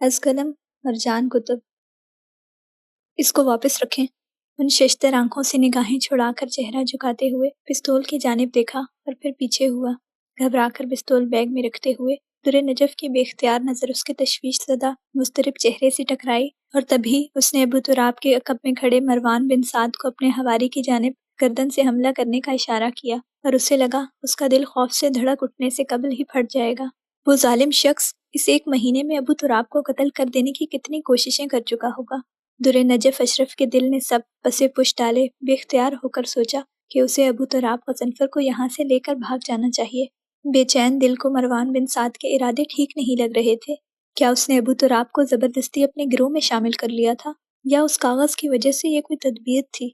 از قلم مرجان کتب۔ اس کو واپس رکھیں۔ ان ششدر آنکھوں سے نگاہیں چھڑا کر چہرہ جھکاتے ہوئے پستول کی جانب دیکھا اور پھر پیچھے ہوا۔ گھبرا کر پستول بیگ میں رکھتے ہوئے در نجف کی بے اختیار نظر اس کے تشویش زدہ مضطرب چہرے سے ٹکرائی، اور تبھی اس نے ابو تراب کے عقب میں کھڑے مروان بن سعد کو اپنے حواری کی جانب گردن سے حملہ کرنے کا اشارہ کیا، اور اسے لگا اس کا دل خوف سے دھڑک اٹھنے سے قبل ہی پھٹ جائے گا۔ وہ ظالم شخص اس 1 مہینے میں ابو تراب کو قتل کر دینے کی کتنی کوششیں کر چکا ہوگا۔ در نجف اشرف کے دل نے سب پسے پش ڈالے، بے اختیار ہو کر سوچا کہ اسے ابو تراب غضنفر کو یہاں سے لے کر بھاگ جانا چاہیے۔ بے چین دل کو مروان بن سعد کے ارادے ٹھیک نہیں لگ رہے تھے۔ کیا اس نے ابو تراب کو زبردستی اپنے گروہ میں شامل کر لیا تھا، یا اس کاغذ کی وجہ سے یہ کوئی تدبیر تھی؟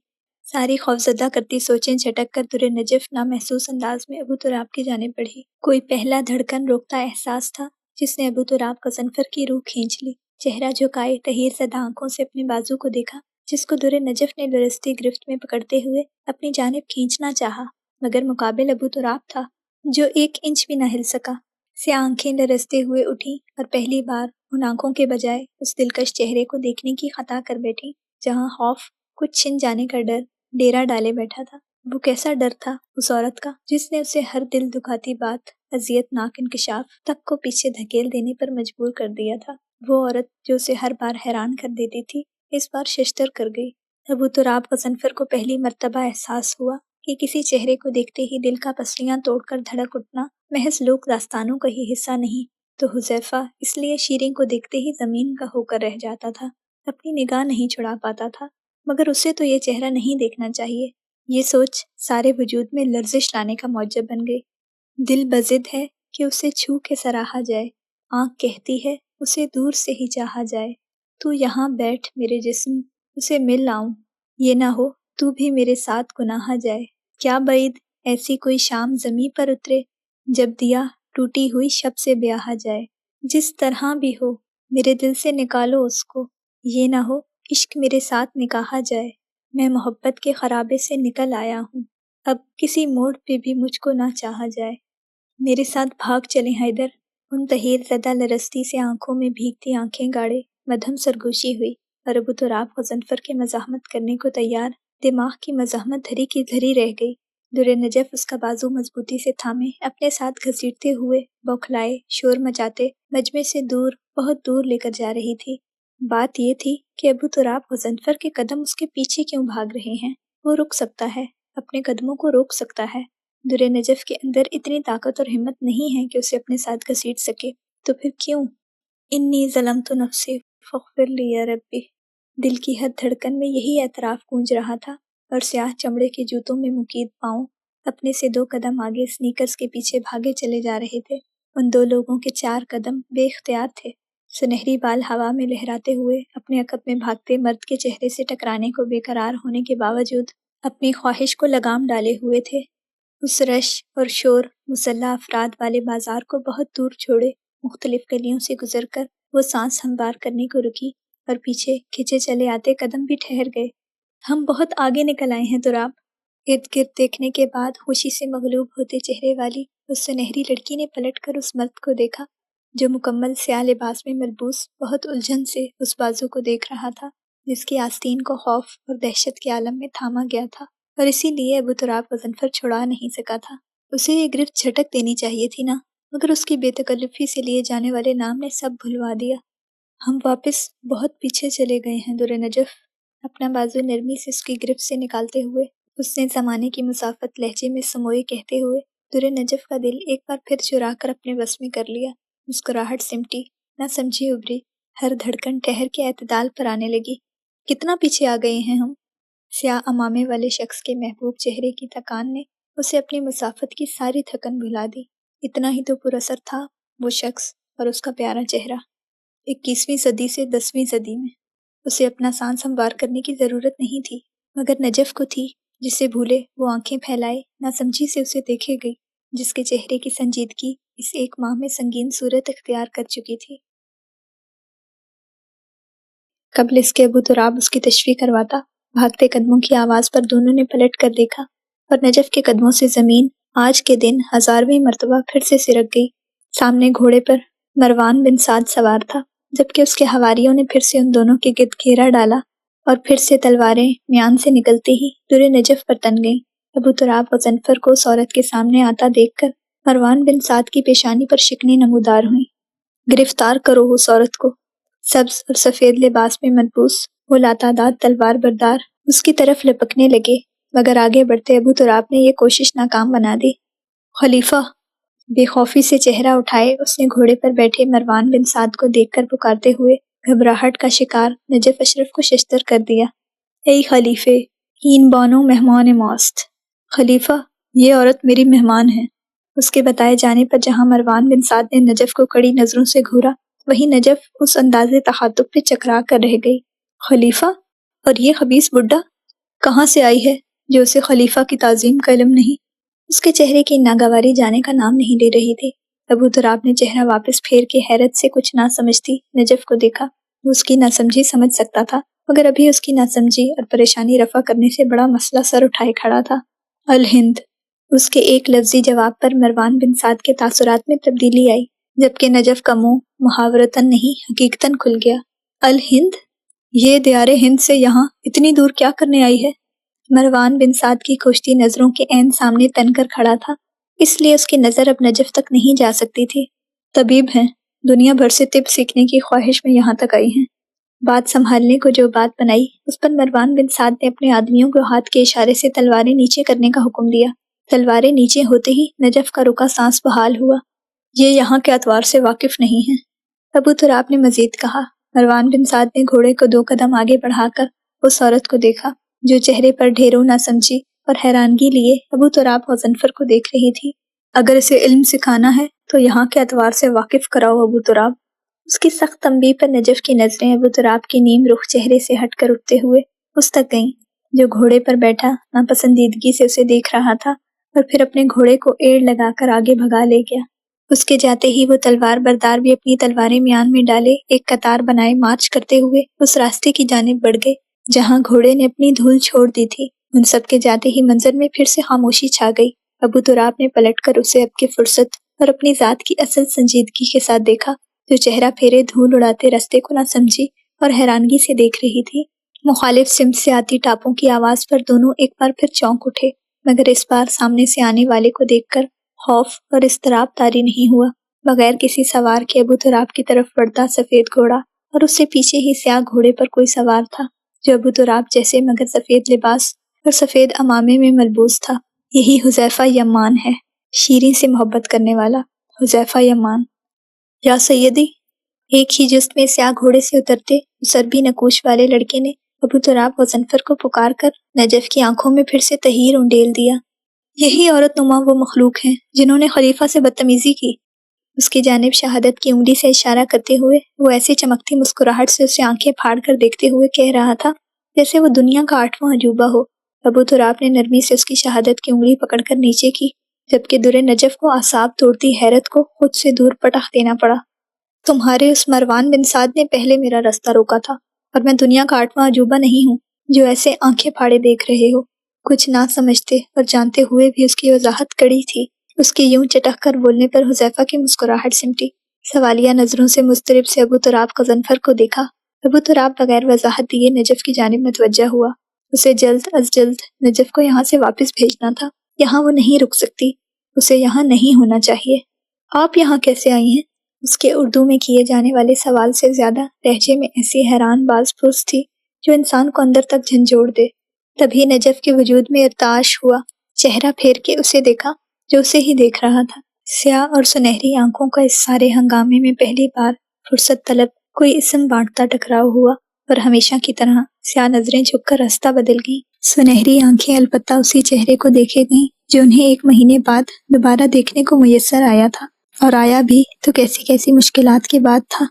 ساری خوفزدہ کرتی سوچیں جھٹک کر در نجف نامحسوس انداز میں ابو تراب کی جانب بڑھی۔ کوئی پہلا دھڑکن روکتا احساس تھا جس نے ابو تراب غضنفر کی روح کھینچ لی۔ چہرہ جھکائے تحیر زدہ آنکھوں سے اپنے بازو کو دیکھا، جس کو در نجف نے لرزتی گرفت میں پکڑتے ہوئے اپنی جانب کھینچنا چاہا، مگر مقابل ابو تراب تھا جو 1 انچ بھی نہ ہل سکا۔ سیاہ آنکھیں لرزتے ہوئے اٹھیں اور پہلی بار ان آنکھوں کے بجائے اس دلکش چہرے کو دیکھنے کی خطا کر بیٹھی جہاں خوف، کچھ چھن جانے کا ڈر ڈیرا ڈالے بیٹھا تھا۔ وہ کیسا ڈر تھا اس عورت کا جس نے اسے ہر دل دکھاتی بات، اذیت ناک انکشاف تک کو پیچھے دھکیل دینے پر مجبور کر دیا تھا۔ وہ عورت جو اسے ہر بار حیران کر دیتی تھی، اس بار ششدر کر گئی۔ ابو تراب غضنفر کو پہلی مرتبہ احساس ہوا کہ کسی چہرے کو دیکھتے ہی دل کا پسلیاں توڑ کر دھڑک اٹھنا محض لوک داستانوں کا ہی حصہ نہیں، تو حذیفہ اس لیے شیریں کو دیکھتے ہی زمین کا ہو کر رہ جاتا تھا، اپنی نگاہ نہیں چھڑا پاتا تھا، مگر اسے تو یہ چہرہ نہیں دیکھنا چاہیے۔ یہ سوچ سارے وجود میں لرزش لانے کا موجب بن گئی۔ دل بضد ہے کہ اسے چھو کے سراہا جائے، آنکھ کہتی ہے اسے دور سے ہی چاہا جائے۔ تو یہاں بیٹھ میرے جسم، اسے مل آؤں، یہ نہ ہو تو بھی میرے ساتھ گناہا جائے۔ کیا بعید ایسی کوئی شام زمیں پر اترے، جب دیا ٹوٹی ہوئی شب سے بیاہا جائے۔ جس طرح بھی ہو میرے دل سے نکالو اس کو، یہ نہ ہو عشق میرے ساتھ نکاحا جائے۔ میں محبت کے خرابے سے نکل آیا ہوں، اب کسی موڑ پہ بھی مجھ کو نہ چاہا جائے۔ میرے ساتھ بھاگ چلیں حیدر۔ ان تحیر زدہ لرزتی سے آنکھوں میں بھیگتی آنکھیں گاڑے مدھم سرگوشی ہوئی، اور ابو تراب غضنفر کے مزاحمت کرنے کو تیار، دماغ کی مزاحمت دھری کی دھری رہ گئی۔ در نجف اس کا بازو مضبوطی سے تھامے اپنے ساتھ گھسیٹتے ہوئے بوکھلائے شور مچاتے مجمع سے دور، بہت دور لے کر جا رہی تھی۔ بات یہ تھی کہ ابو تراب غضنفر کے قدم اس کے پیچھے کیوں بھاگ رہے ہیں؟ وہ رک سکتا ہے، اپنے قدموں کو روک سکتا ہے۔ در نجف کے اندر اتنی طاقت اور ہمت نہیں ہے کہ اسے اپنے ساتھ گھسیٹ سکے، تو پھر کیوں؟ انی ظلمت نفسی فاغفر لی یا ربی۔ دل کی ہر دھڑکن میں یہی اعتراف گونج رہا تھا، اور سیاہ چمڑے کے جوتوں میں مقید پاؤں اپنے سے 2 قدم آگے سنیکرز کے پیچھے بھاگے چلے جا رہے تھے۔ ان 2 لوگوں کے 4 قدم بے اختیار تھے، سنہری بال ہوا میں لہراتے ہوئے اپنے عقب میں بھاگتے مرد کے چہرے سے ٹکرانے کو بے قرار ہونے کے باوجود اپنی خواہش کو لگام ڈالے ہوئے تھے۔ اس رش اور شور مسلح افراد والے بازار کو بہت دور چھوڑے مختلف گلیوں سے گزر کر وہ سانس ہموار کرنے کو رکی، اور پیچھے کھچے چلے آتے قدم بھی ٹھہر گئے۔ ہم بہت آگے نکل آئے ہیں تراب۔ ارد گرد دیکھنے کے بعد خوشی سے مغلوب ہوتے چہرے والی اس سنہری لڑکی نے پلٹ کر اس مرد کو دیکھا جو مکمل سیاہ لباس میں ملبوس بہت الجھن سے اس بازو کو دیکھ رہا تھا جس کی آستین کو خوف اور دہشت کے عالم میں تھاما گیا تھا، اور اسی لیے ابو تراب غضنفر چھڑا نہیں سکا تھا۔ اسے یہ گرفت جھٹک دینی چاہیے تھی نا، مگر اس کی بے تکلفی سے لیے جانے والے نام نے سب بھلوا دیا۔ ہم واپس بہت پیچھے چلے گئے ہیں در نجف۔ اپنا بازو نرمی سے اس کی گرفت سے نکالتے ہوئے اس نے زمانے کی مسافت لہجے میں سموئے کہتے ہوئے در نجف کا دل ایک بار پھر چرا کر اپنے بس میں کر لیا۔ مسکراہٹ سمٹی، نہ سمجھی ابھری، ہر دھڑکن ٹھہر کے اعتدال پر آنے لگی۔ کتنا پیچھے آ گئے ہیں ہم؟ سیاہ امامے والے شخص کے محبوب چہرے کی تکان نے اسے اپنی مسافت کی ساری تھکن بھلا دی۔ اتنا ہی تو پر اثر تھا وہ شخص اور اس کا پیارا چہرہ۔ 21ویں صدی سے 10ویں صدی میں اسے اپنا سانس ہموار کرنے کی ضرورت نہیں تھی، مگر نجف کو تھی، جسے بھولے وہ آنکھیں پھیلائے ناسمجھی سے اسے دیکھے گئی، جس کے چہرے کی سنجیدگی اس 1 ماہ میں سنگین صورت اختیار کر چکی تھی۔ قبل اس کے ابو تراب اس کی تشریح کرواتا، بھاگتے قدموں کی آواز پر دونوں نے پلٹ کر دیکھا، اور نجف کے قدموں سے زمین آج کے دن 1000ویں مرتبہ پھر سے سرک گئی۔ سامنے گھوڑے پر مروان بن سعد سوار تھا، جبکہ اس کے حواریوں نے پھر سے ان دونوں کے گرد گھیرا ڈالا اور پھر سے تلواریں میان سے نکلتے ہی در نجف پر تن گئیں۔ ابو تراب غضنفر کو اس عورت کے سامنے آتا دیکھ کر مروان بن سعد کی پیشانی پر شکنیں نمودار ہوئیں۔ گرفتار کرو اس عورت کو۔ سبز اور سفید لباس میں ملبوس وہ لاتعداد تلوار بردار اس کی طرف لپکنے لگے، مگر آگے بڑھتے ابو تراب نے یہ کوشش ناکام بنا دی۔ خلیفہ! بے خوفی سے چہرہ اٹھائے اس نے گھوڑے پر بیٹھے مروان بن سعد کو دیکھ کر پکارتے ہوئے گھبراہٹ کا شکار نجف اشرف کو ششدر کر دیا۔ اے خلیفے! این بانو مہمان ماست۔ خلیفہ، یہ عورت میری مہمان ہے۔ اس کے بتائے جانے پر جہاں مروان بن سعد نے نجف کو کڑی نظروں سے گھورا، وہیں نجف اس انداز تخاطب پہ چکرا کر رہ گئی۔ خلیفہ! اور یہ خبیث بڈھا کہاں سے آئی ہے جو اسے خلیفہ کی تعظیم کا علم نہیں؟ اس کے چہرے کی ناگواری جانے کا نام نہیں لے رہی تھی۔ ابو تراب نے چہرہ واپس پھیر کے حیرت سے کچھ نہ سمجھتی نجف کو دیکھا۔ وہ اس کی ناسمجھی سمجھ سکتا تھا، مگر ابھی اس کی ناسمجھی اور پریشانی رفع کرنے سے بڑا مسئلہ سر اٹھائے کھڑا تھا۔ الہند! اس کے ایک لفظی جواب پر مروان بن سعد کے تاثرات میں تبدیلی آئی، جبکہ نجف کا منہ محاورتاً نہیں حقیقتاً کھل گیا۔ الہند؟ یہ دیار ہند سے یہاں اتنی دور کیا کرنے آئی ہے؟ مروان بن سعد کی کھوجتی نظروں کے عین سامنے تن کر کھڑا تھا، اس لیے اس کی نظر اب نجف تک نہیں جا سکتی تھی۔ طبیب ہیں، دنیا بھر سے طب سیکھنے کی خواہش میں یہاں تک آئی ہیں۔ بات سنبھالنے کو جو بات بنائی، اس پر مروان بن سعد نے اپنے آدمیوں کو ہاتھ کے اشارے سے تلواریں نیچے کرنے کا حکم دیا۔ تلواریں نیچے ہوتے ہی نجف کا رکا سانس بحال ہوا۔ یہ یہاں کے اطوار سے واقف نہیں ہیں۔ ابو تراب نے مزید کہا۔ مروان بن سعد نے گھوڑے کو 2 قدم آگے بڑھا کر اس عورت کو دیکھا، جو چہرے پر ڈھیروں ناسمجھی اور حیرانگی لیے ابو تراب غضنفر کو دیکھ رہی تھی۔ اگر اسے علم سکھانا ہے تو یہاں کے اطوار سے واقف کراؤ ابو تراب۔ اس کی سخت تنبیہ پر نجف کی نظریں ابو تراب کی نیم رخ چہرے سے ہٹ کر اٹھتے ہوئے اس تک گئیں، جو گھوڑے پر بیٹھا ناپسندیدگی سے اسے دیکھ رہا تھا، اور پھر اپنے گھوڑے کو ایڑ لگا کر آگے بھگا لے گیا۔ اس کے جاتے ہی وہ تلوار بردار بھی اپنی تلواریں میان میں ڈالے ایک قطار بنائے مارچ کرتے ہوئے اس راستے کی جانب بڑھ گئے جہاں گھوڑے نے اپنی دھول چھوڑ دی تھی۔ ان سب کے جاتے ہی منظر میں پھر سے خاموشی چھا گئی۔ ابو تراب نے پلٹ کر اسے اب کی فرصت اور اپنی ذات کی اصل سنجیدگی کے ساتھ دیکھا، جو چہرہ پھیرے دھول اڑاتے راستے کو نہ سمجھی اور حیرانگی سے دیکھ رہی تھی۔ مخالف سمت سے آتی ٹاپوں کی آواز پر دونوں ایک بار پھر چونک اٹھے، مگر اس بار سامنے سے آنے والے کو دیکھ کر خوف اور اضطراب طاری نہیں ہوا۔ بغیر کسی سوار کے ابو تراب کی طرف بڑھتا سفید گھوڑا اور اس سے پیچھے ہی سیاہ گھوڑے پر کوئی سوار تھا، جو ابو تراب جیسے مگر سفید لباس اور سفید عمامے میں ملبوس تھا۔ یہی حذیفہ یمان ہے، شیریں سے محبت کرنے والا حذیفہ یمان۔ یا سیدی! ایک ہی جست میں سیاہ گھوڑے سے اترتے سربی نقوش والے لڑکے نے ابو تراب غضنفر کو پکار کر نجف کی آنکھوں میں پھر سے تحیر انڈیل دیا۔ یہی عورت نما وہ مخلوق ہیں جنہوں نے خلیفہ سے بدتمیزی کی۔ اس کی جانب شہادت کی انگلی سے اشارہ کرتے ہوئے وہ ایسی چمکتی مسکراہٹ سے اسے آنکھیں پھاڑ کر دیکھتے ہوئے کہہ رہا تھا جیسے وہ دنیا کا 8واں عجوبہ ہو۔ ابو تراب نے نرمی سے اس کی شہادت کی انگلی پکڑ کر نیچے کی، جبکہ در نجف کو اعصاب توڑتی حیرت کو خود سے دور پٹخ دینا پڑا۔ تمہارے اس مروان بن سعد نے پہلے میرا راستہ روکا تھا، اور میں دنیا کا 8واں عجوبہ نہیں ہوں جو ایسے آنکھیں پھاڑے دیکھ رہے ہو۔ کچھ نہ سمجھتے اور جانتے ہوئے بھی اس کی وضاحت کڑی تھی۔ اس کے یوں چٹک کر بولنے پر حذیفہ کی مسکراہٹ سمٹی۔ سوالیہ نظروں سے مضطرب سے ابو تراب غضنفر کو دیکھا۔ ابو تراب بغیر وضاحت دیے نجف کی جانب متوجہ ہوا۔ اسے جلد از جلد نجف کو یہاں سے واپس بھیجنا تھا۔ یہاں وہ نہیں رک سکتی، اسے یہاں نہیں ہونا چاہیے۔ آپ یہاں کیسے آئی ہیں؟ اس کے اردو میں کیے جانے والے سوال سے زیادہ لہجے میں ایسی حیران باز پرس تھی جو انسان کو اندر تک جھنجھوڑ دے۔ تبھی نجف کے وجود میں ارتعاش ہوا۔ چہرہ پھیر کے اسے دیکھا جو اسے ہی دیکھ رہا تھا۔ سیاہ اور سنہری آنکھوں کا اس سارے ہنگامے میں پہلی بار فرصت طلب کوئی اسم بانٹتا ٹکراؤ ہوا، اور ہمیشہ کی طرح سیاہ نظریں جھک کر راستہ بدل گئیں۔ سنہری آنکھیں البتہ اسی چہرے کو دیکھے گئیں جو انہیں 1 مہینے بعد دوبارہ دیکھنے کو میسر آیا تھا، اور آیا بھی تو کیسی کیسی مشکلات کے بعد تھا۔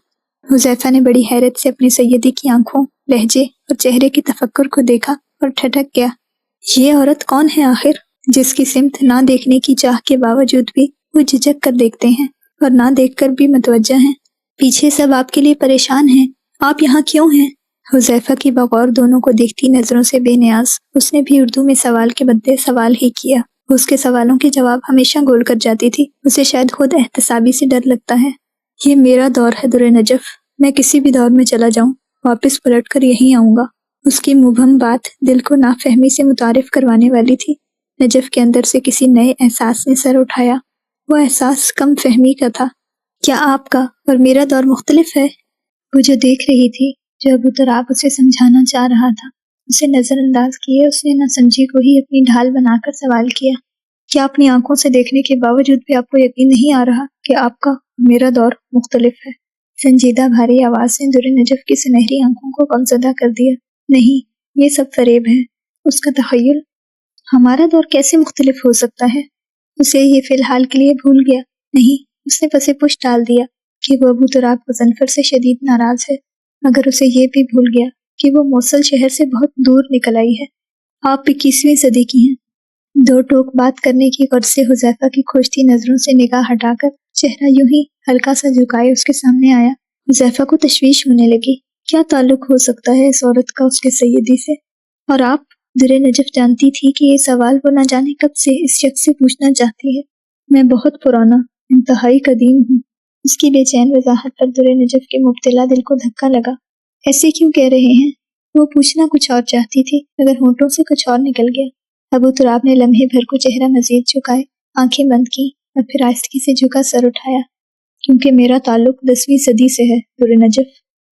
حذیفہ نے بڑی حیرت سے اپنی سیدی کی آنکھوں، لہجے اور چہرے کی تفکر کو دیکھا اور ٹھٹک گیا۔ یہ عورت کون ہے آخر، جس کی سمت نہ دیکھنے کی چاہ کے باوجود بھی وہ جھجک کر دیکھتے ہیں اور نہ دیکھ کر بھی متوجہ ہیں؟ پیچھے سب آپ کے لیے پریشان ہیں، آپ یہاں کیوں ہیں؟ حذیفہ کی بغور دونوں کو دیکھتی نظروں سے بے نیاز اس نے بھی اردو میں سوال کے بدلے سوال ہی کیا۔ اس کے سوالوں کے جواب ہمیشہ گول کر جاتی تھی۔ اسے شاید خود احتسابی سے ڈر لگتا ہے۔ یہ میرا دور ہے در نجف، میں کسی بھی دور میں چلا جاؤں واپس پلٹ کر یہیں آؤں گا۔ اس کی مبہم بات دل کو نافہمی سے متعارف کروانے والی تھی۔ نجف کے اندر سے کسی نئے احساس نے سر اٹھایا۔ وہ احساس کم فہمی کا تھا۔ کیا آپ کا اور میرا دور مختلف ہے؟ وہ جو دیکھ رہی تھی، جو ابو تراب اسے سمجھانا چاہ رہا تھا، اسے نظر انداز کیے اس نے نہ سمجھی کو ہی اپنی ڈھال بنا کر سوال کیا۔ کیا اپنی آنکھوں سے دیکھنے کے باوجود بھی آپ کو یقین نہیں آ رہا کہ آپ کا اور میرا دور مختلف ہے؟ سنجیدہ بھاری آواز نے در نجف کی سنہری آنکھوں کو غمزدہ کر دیا۔ نہیں، یہ سب فریب ہے، اس کا تخیل۔ ہمارا دور کیسے مختلف ہو سکتا ہے؟ اسے یہ فی الحال کے لیے بھول گیا۔ نہیں، اس نے پس پش ڈال دیا کہ وہ ابو تراب غضنفر سے شدید ناراض ہے، مگر اسے یہ بھی بھول گیا کہ وہ موصل شہر سے بہت دور نکل آئی ہے۔ آپ 21ویں صدی کی ہیں۔ دو ٹوک بات کرنے کی غرض سے حذیفہ کی کھوجتی نظروں سے نگاہ ہٹا کر چہرہ یوں ہی ہلکا سا جھکائے اس کے سامنے آیا۔ حذیفہ کو تشویش ہونے لگی۔ کیا تعلق ہو سکتا ہے اس عورت کا اس کے سیدی سے؟ اور آپ؟ در نجف جانتی تھی کہ یہ سوال وہ نہ جانے کب سے اس شخص سے پوچھنا چاہتی ہے۔ میں بہت پرانا، انتہائی قدیم ہوں۔ اس کی بے چین وضاحت پر در نجف کے مبتلا دل کو دھکا لگا۔ ایسے کیوں کہہ رہے ہیں؟ وہ پوچھنا کچھ اور چاہتی تھی مگر ہونٹوں سے کچھ اور نکل گیا۔ ابو تراب نے لمحے بھر کو چہرہ مزید جھکائے، آنکھیں بند کی اور پھر آہستگی سے جھکا سر اٹھایا۔ کیونکہ میرا تعلق 10ویں صدی سے ہے در نجف۔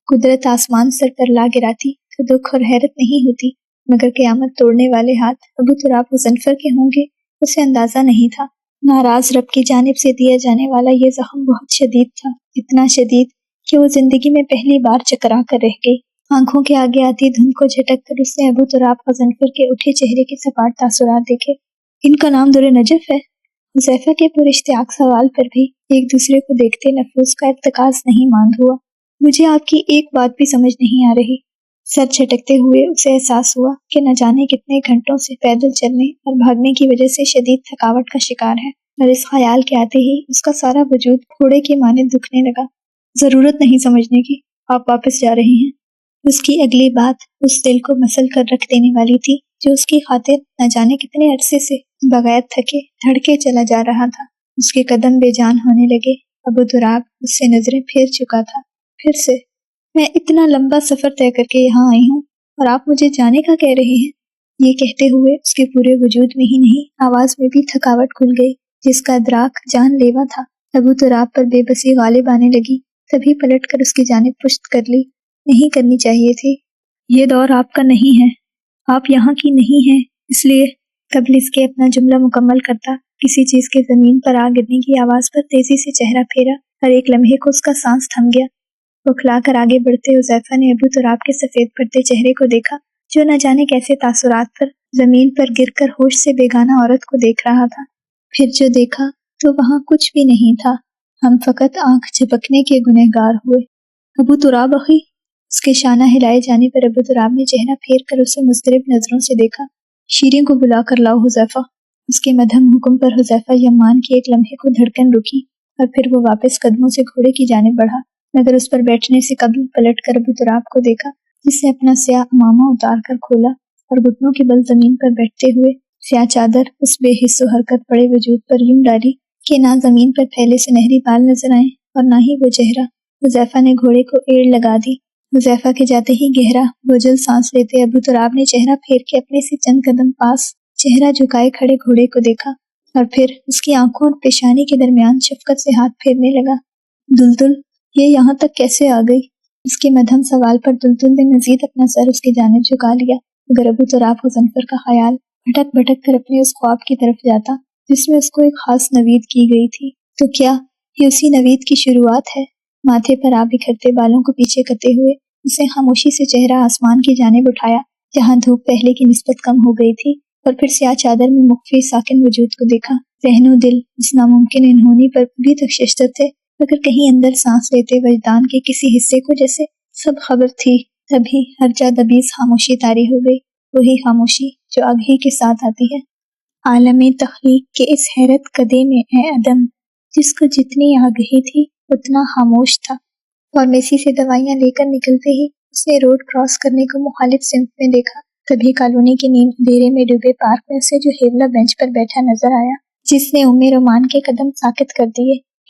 قدرت آسمان سر پر لا گراتی تو دکھ اور حیرت نہیں ہوتی، مگر قیامت توڑنے والے ہاتھ ابو تراب غضنفر کے ہوں گے اسے اندازہ نہیں تھا۔ ناراض رب کی جانب سے دیا جانے والا یہ زخم بہت شدید تھا، اتنا شدید کہ وہ زندگی میں پہلی بار چکرا کر رہ گئی۔ آنکھوں کے آگے آتی دھند کو جھٹک کر اس نے ابو تراب غضنفر کے اٹھے چہرے کے سپاٹ تاثرات دیکھے۔ ان کا نام در نجف ہے؟ حذیفہ کے پر اشتیاق سوال پر بھی ایک دوسرے کو دیکھتے نفوس کا ارتکاز نہیں ماند ہوا۔ مجھے آپ کی ایک بات بھی سمجھ نہیں آ رہی۔ سر جھٹکتے ہوئے اسے احساس ہوا کہ نہ جانے کتنے گھنٹوں سے پیدل چلنے اور بھاگنے کی وجہ سے شدید تھکاوٹ کا شکار ہے، اور اس خیال کے آتے ہی اس کا سارا وجود پھوڑے کے مانند دکھنے لگا۔ ضرورت نہیں سمجھنے کی، آپ واپس جا رہے ہیں۔ اس کی اگلی بات اس دل کو مسل کر رکھ دینے والی تھی جو اس کی خاطر نہ جانے کتنے عرصے سے بغیر تھکے دھڑکے چلا جا رہا تھا۔ اس کے قدم بے جان ہونے لگے۔ ابو تراب اس سے نظریں پھیر چکا تھا۔ پھر سے، میں اتنا لمبا سفر طے کر کے یہاں آئی ہوں اور آپ مجھے جانے کا کہہ رہے ہیں؟ یہ کہتے ہوئے اس کے پورے وجود میں ہی نہیں، آواز میں بھی تھکاوٹ کھل گئی جس کا ادراک جان لیوا تھا۔ ابو تراب پر بے بسی غالب آنے لگی، تبھی پلٹ کر اس کی جانب پشت کر لی۔ نہیں کرنی چاہیے تھی۔ یہ دور آپ کا نہیں ہے، آپ یہاں کی نہیں ہیں، اس لیے قبل اس کے اپنا جملہ مکمل کرتا کسی چیز کے زمین پر آ گرنے کی آواز پر تیزی سے چہرہ پھیرا اور ایک لمحے کو اس کا سانس تھم گیا۔ بکھلا کر آگے بڑھتے حذیفہ نے ابو تراب کے سفید پڑتے چہرے کو دیکھا جو نہ جانے کیسے تاثرات پر زمین پر گر کر ہوش سے بیگانہ عورت کو دیکھ رہا تھا۔ پھر جو دیکھا تو وہاں کچھ بھی نہیں تھا، ہم فقط آنکھ جھپکنے کے گنہگار ہوئے۔ ابو تراب اخی، اس کے شانہ ہلائے جانے پر ابو تراب نے چہرہ پھیر کر اسے مضطرب نظروں سے دیکھا۔ شیریں کو بلا کر لاؤ حذیفہ۔ اس کے مدھم حکم پر حذیفہ یمان کی ایک لمحے کو دھڑکن رکی اور پھر وہ واپس قدموں سے گھوڑے کی جانب بڑھا، مگر اس پر بیٹھنے سے قبل پلٹ کر ابو تراب کو دیکھا جس نے اپنا سیاہ امامہ اتار کر کھولا اور گھٹنوں کے بل زمین پر بیٹھتے ہوئے سیاہ چادر اس بے حس و حرکت پڑے وجود پر یوں ڈالی کہ نہ زمین پر پھیلے سنہری بال نظر آئیں اور نہ ہی وہ چہرہ۔ حذیفہ نے گھوڑے کو ایڑ لگا دی۔ حذیفہ کے جاتے ہی گہرا بوجھل سانس لیتے ابو تراب نے چہرہ پھیر کے اپنے سے چند قدم پاس چہرہ جھکائے کھڑے گھوڑے کو دیکھا اور پھر اس کی آنکھوں اور پیشانی کے درمیان شفقت سے ہاتھ پھیرنے لگا۔ دلدل، یہ یہاں تک کیسے آ گئی؟ اس کے مدھم سوال پر دلدل نے مزید اپنا سر اس کی جانب جھکا لیا، مگر ابو تراب غضنفر کا خیال بھٹک بھٹک کر اپنے اس خواب کی طرف جاتا جس میں اس کو ایک خاص نوید کی گئی تھی۔ تو کیا یہ اسی نوید کی شروعات ہے؟ ماتھے پر آب بکھرتے بالوں کو پیچھے کرتے ہوئے اس نے خاموشی سے چہرہ آسمان کی جانب اٹھایا جہاں دھوپ پہلے کی نسبت کم ہو گئی تھی، اور پھر سیاہ چادر میں مخفی ساکن وجود کو دیکھا۔ ذہن و دل اس ناممکن انہونی پر ابھی تک ششدر تھے، مگر کہیں اندر سانس لیتے وجدان کے کسی حصے کو جیسے سب خبر تھی۔ تبھی ہر جا دبیز خاموشی طاری ہو گئی، وہی خاموشی جو اب ہی کے ساتھ آتی ہے۔ عالم تخلیق کے اس حیرت کدے میں اے عدم، جس کو جتنی آگہی تھی اتنا خاموش تھا۔ فارمیسی سے دوائیاں لے کر نکلتے ہی اس نے روڈ کراس کرنے کو مخالف سمت میں دیکھا، تبھی کالونی کے نیند اندھیرے میں ڈوبے پارک میں اسے جو ہیبلا بینچ پر بیٹھا نظر آیا جس نے رومان کے قدم ساکت کر دیے۔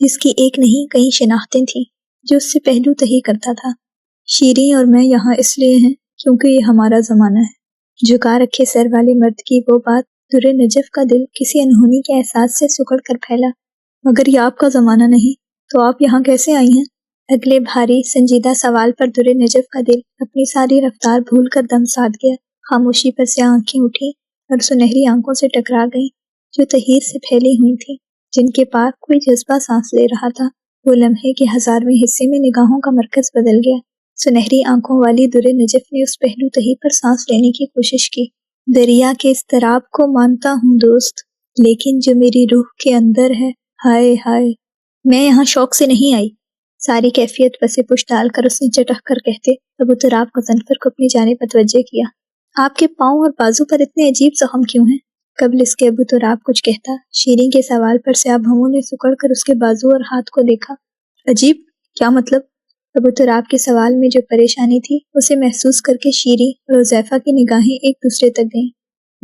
جس کی ایک نہیں کئی شناختیں تھیں جو اس سے پہلو تہی کرتا تھا۔ شیریں اور میں یہاں اس لیے ہیں کیونکہ یہ ہمارا زمانہ ہے۔ جھکا رکھے سر والے مرد کی وہ بات در نجف کا دل کسی انہونی کے احساس سے سکڑ کر پھیلا۔ مگر یہ آپ کا زمانہ نہیں تو آپ یہاں کیسے آئی ہیں؟ اگلے بھاری سنجیدہ سوال پر در نجف کا دل اپنی ساری رفتار بھول کر دم ساتھ گیا۔ خاموشی پر سے آنکھیں اٹھی اور سنہری آنکھوں سے ٹکرا گئیں جو تحیر سے پھیلی ہوئی تھیں، جن کے پار کوئی جذبہ سانس لے رہا تھا۔ وہ لمحے کے 1000ویں حصے میں نگاہوں کا مرکز بدل گیا۔ سنہری آنکھوں والی در نجف نے اس پہلو تہی پر سانس لینے کی کوشش کی۔ دریا کے اضطراب کو مانتا ہوں دوست، لیکن جو میری روح کے اندر ہے، ہائے ہائے، میں یہاں شوق سے نہیں آئی۔ ساری کیفیت پسے پش ڈال کر اس نے چٹخ کر کہتے ابو تراب غضنفر کو اپنی جانب متوجہ کیا۔ آپ کے پاؤں اور بازو پر اتنے عجیب زخم کیوں ہیں؟ قبل اس کے ابو تراب کچھ کہتا، شیریں کے سوال پر سیاہ بھووں نے سکڑ کر اس کے بازو اور ہاتھ کو دیکھا۔ عجیب؟ کیا مطلب؟ ابو تراب کے سوال میں جو پریشانی تھی اسے محسوس کر کے شیریں اور حذیفہ کی نگاہیں ایک دوسرے تک گئیں۔